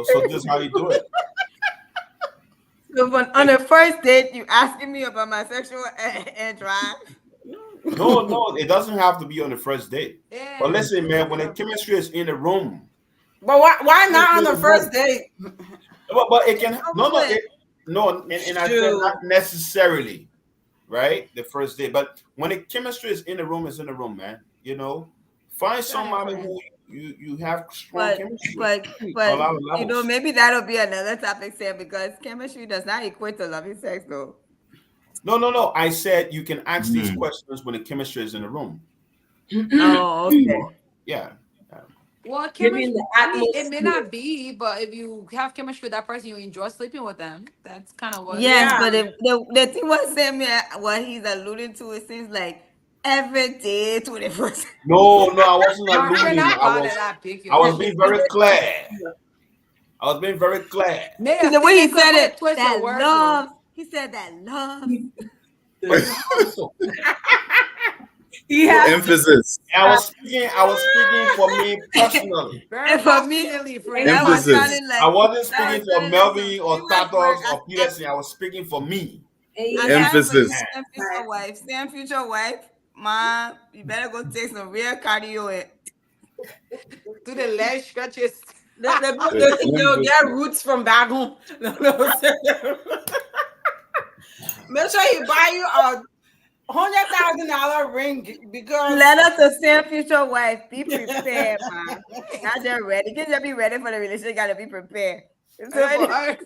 So this is how you do it. So on the first date, you asking me about my sexual drive. No, it doesn't have to be on the first date. But Yeah. listen, man, when the chemistry is in the room, But why not chemistry on in the the first room. date? But it It's can over with. and I said not Shoot. necessarily, right? The first date. But when the chemistry is in the room, it's in the room, man. You know, find Tell it, somebody friend. who you have strong But chemistry but on a but lot of levels. maybe that'll be another topic, Sam, because chemistry does not equate to loving sex, though. No. I said you can ask these Hmm. questions when the chemistry is in the room. Oh, You okay. know, yeah. Yeah. Well, Giving chemistry. the I mean, it may atmosphere. not be, but if you have chemistry with that person, you enjoy sleeping with them. That's kind of what. Yes, Yeah. but if the thing was Sam, what he's alluding to, it seems like every day 24. No, I wasn't My friend, alluding. I'm bothered that big, I was yo. being very clear. I was being very clear. May a The way he statement come said for the it, twist your that words, yo. love. He said that love. So, He Put has to. emphasis. I was speaking for me personally. Very And for me, passionately, friend. that was Emphasis. sounding I like wasn't speaking for some Melvin or too much work. Tatos or Peterson. I was speaking for me. And he I'm has sorry for you, Emphasis. Sam, future wife. Sam, future wife. Mom, you better go take some real cardio. Do the leg stretches. They'll get roots from back home. No. Make sure he buy you a $100,000 ring because Letter to Sam, future wife. Be prepared, man. Not just ready. You can't just be ready for the relationship. You gotta be prepared. So Hey, anyway, boy.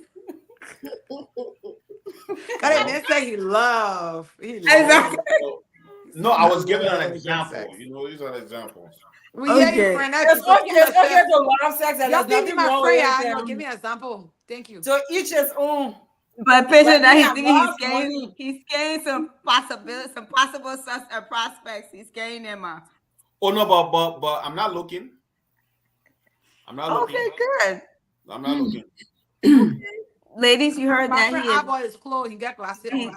That man said he love. He love. exactly. No, I was giving an Love good example. sex. You know, these are examples. We hear you, Okay. friend. That's it's you. So okay, give me it's a okay chance. to love sex and Y'all there's think me nothing my wrong friend? with Yeah, it. no, give me an example. Thank you. So each his own. But But patient that me, he's I thinking love money. he's scaring some possibilities, some possible prospects. He's scaring them out. Oh no, but I'm not looking. I'm not looking. Okay, good. I'm not looking. Ladies, you heard My that friend eyeball is closed. He got glasses he on.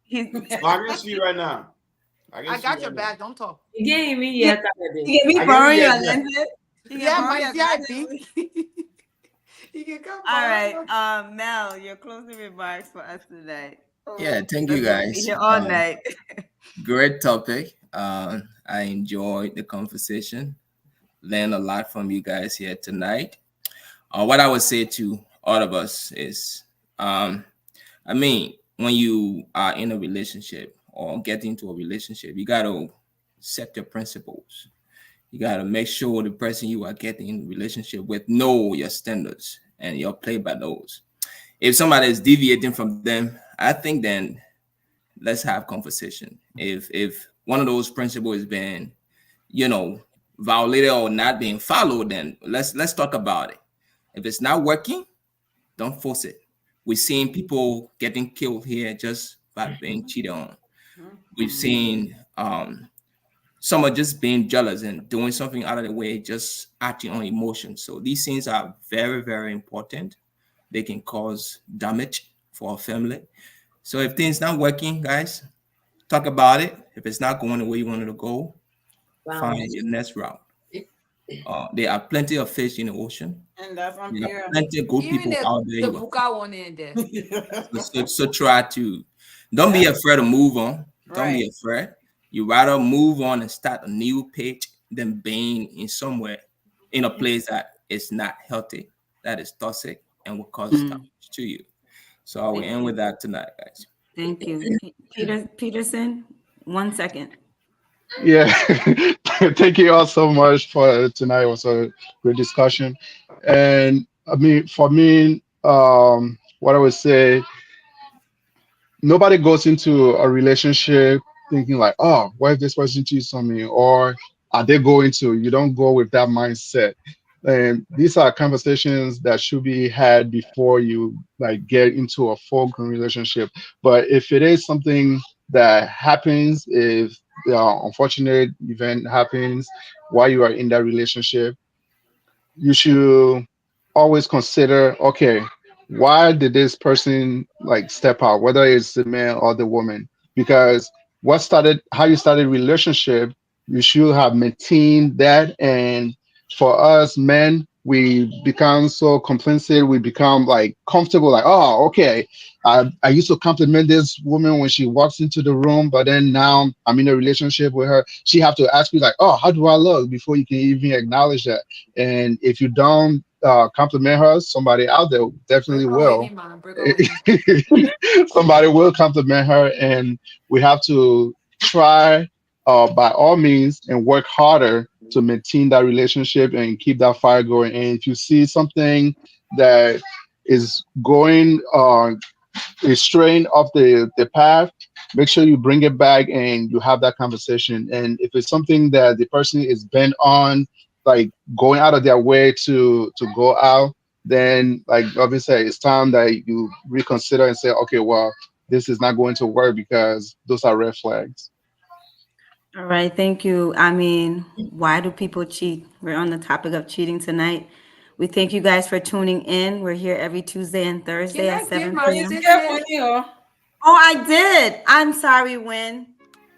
He's So I can see you right now. I can I see you got your right now. back. Don't talk. You gave me he, yet he can be I get it. borrowing Yeah, your yeah. lenses. He can Yeah, borrow my your VIP. glasses. You can come All right, borrow. Mel, your closing remarks for us tonight. Yeah, Oh, thank you that's gonna be guys. here all night. Great topic. I enjoyed the conversation. Learned a lot from you guys here tonight. What I would say to all of us is, I mean, when you are in a relationship or get into a relationship, you got to set your principles. You got to make sure the person you are getting in relationship with know your standards and you'll play by those. If somebody is deviating from them, I think then let's have conversation. If one of those principles is being, you know, violated or not being followed, then let's talk about it. If it's not working, don't force it. We're seeing people getting killed here just by being cheated on. We've seen some are just being jealous and doing something out of the way, just acting on emotions. So these things are very, very important. They can cause damage for a family. So if things not working, guys, talk about it. If it's not going the way you wanted to go, find balance. your next route. There are plenty of fish in the ocean. And that's There are unfair. plenty of good Even people out there. the You will buka one in there. so try to don't be afraid to move on. Don't be Right. afraid. You rather move on and start a new page than being in somewhere in a place that is not healthy, that is toxic and will cause damage to you. So I will end with that tonight, guys. Thank you. Peterson, 1 second. Yeah. Thank you all so much for tonight. It was a great discussion. And I mean, for me, what I would say, nobody goes into a relationship thinking like, oh, what if this person cheats on me? Or are they going to? You don't go with that mindset. And these are conversations that should be had before you like get into a full-blown relationship. But if it is something that happens, if the unfortunate event happens while you are in that relationship, you should always consider, okay, why did this person like step out, whether it's the man or the woman? Because how you started relationship, you should have maintained that. And for us men, we become so complicit, we become like comfortable, like, oh, okay, I used to compliment this woman when she walks into the room, but then now I'm in a relationship with her. She have to ask me like, oh, how do I look, before you can even acknowledge that. And if you don't compliment her, somebody out there definitely Break will. already, man. Break already. Somebody will compliment her, and we have to try by all means and work harder to maintain that relationship and keep that fire going. And if you see something that is going is straying off the path, make sure you bring it back and you have that conversation. And if it's something that the person is bent on, like going out of their way to go out, then like obviously it's time that you reconsider and say, okay, well, this is not going to work because those are red flags. All right, thank you. I mean, why do people cheat? We're on the topic of cheating tonight. We thank you guys for tuning in. We're here every Tuesday and Thursday Can at I give 7 my Please p.m. get statement? with you. Oh, I did. I'm sorry, Win.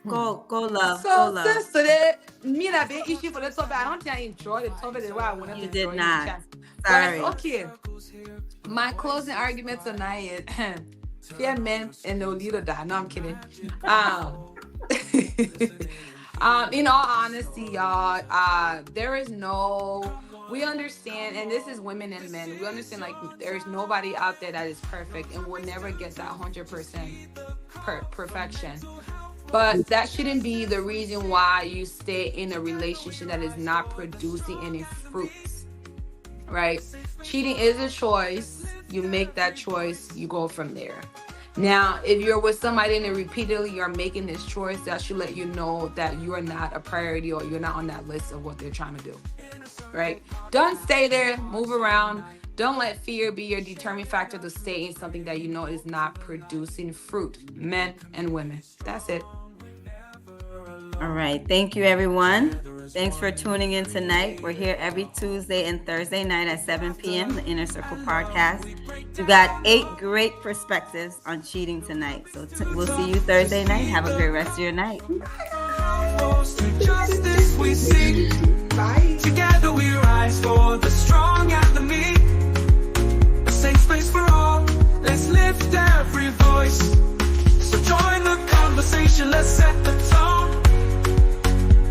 Go, love. Go, So love. since today, me and I been issue for the topic, I don't think I enjoy the topic the way I wanted to You did enjoy it in the not. chat. But Sorry. okay, my closing argument tonight is fear men and they'll lead or die. No, I'm kidding. Um, in all honesty, y'all, there is no. We understand, and this is women and men. We understand like there's nobody out there that is perfect, and we'll never get that 100% perfection. But that shouldn't be the reason why you stay in a relationship that is not producing any fruits, right? Cheating is a choice. You make that choice, you go from there. Now, if you're with somebody and repeatedly you're making this choice, that should let you know that you are not a priority or you're not on that list of what they're trying to do, right? Don't stay there, move around. Don't let fear be your determining factor to stay in something that you know is not producing fruit, men and women. That's it. All right. Thank you, everyone. Thanks for tuning in tonight. We're here every Tuesday and Thursday night at 7 p.m., the Inner Circle podcast. You got 8 great perspectives on cheating tonight. So we'll see you Thursday night. Have a great rest of your night. Justice we seek. Together we rise for the strong and the meek. A safe space for all. Let's lift every voice. So join the conversation. Let's set the tone.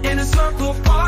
In a circle.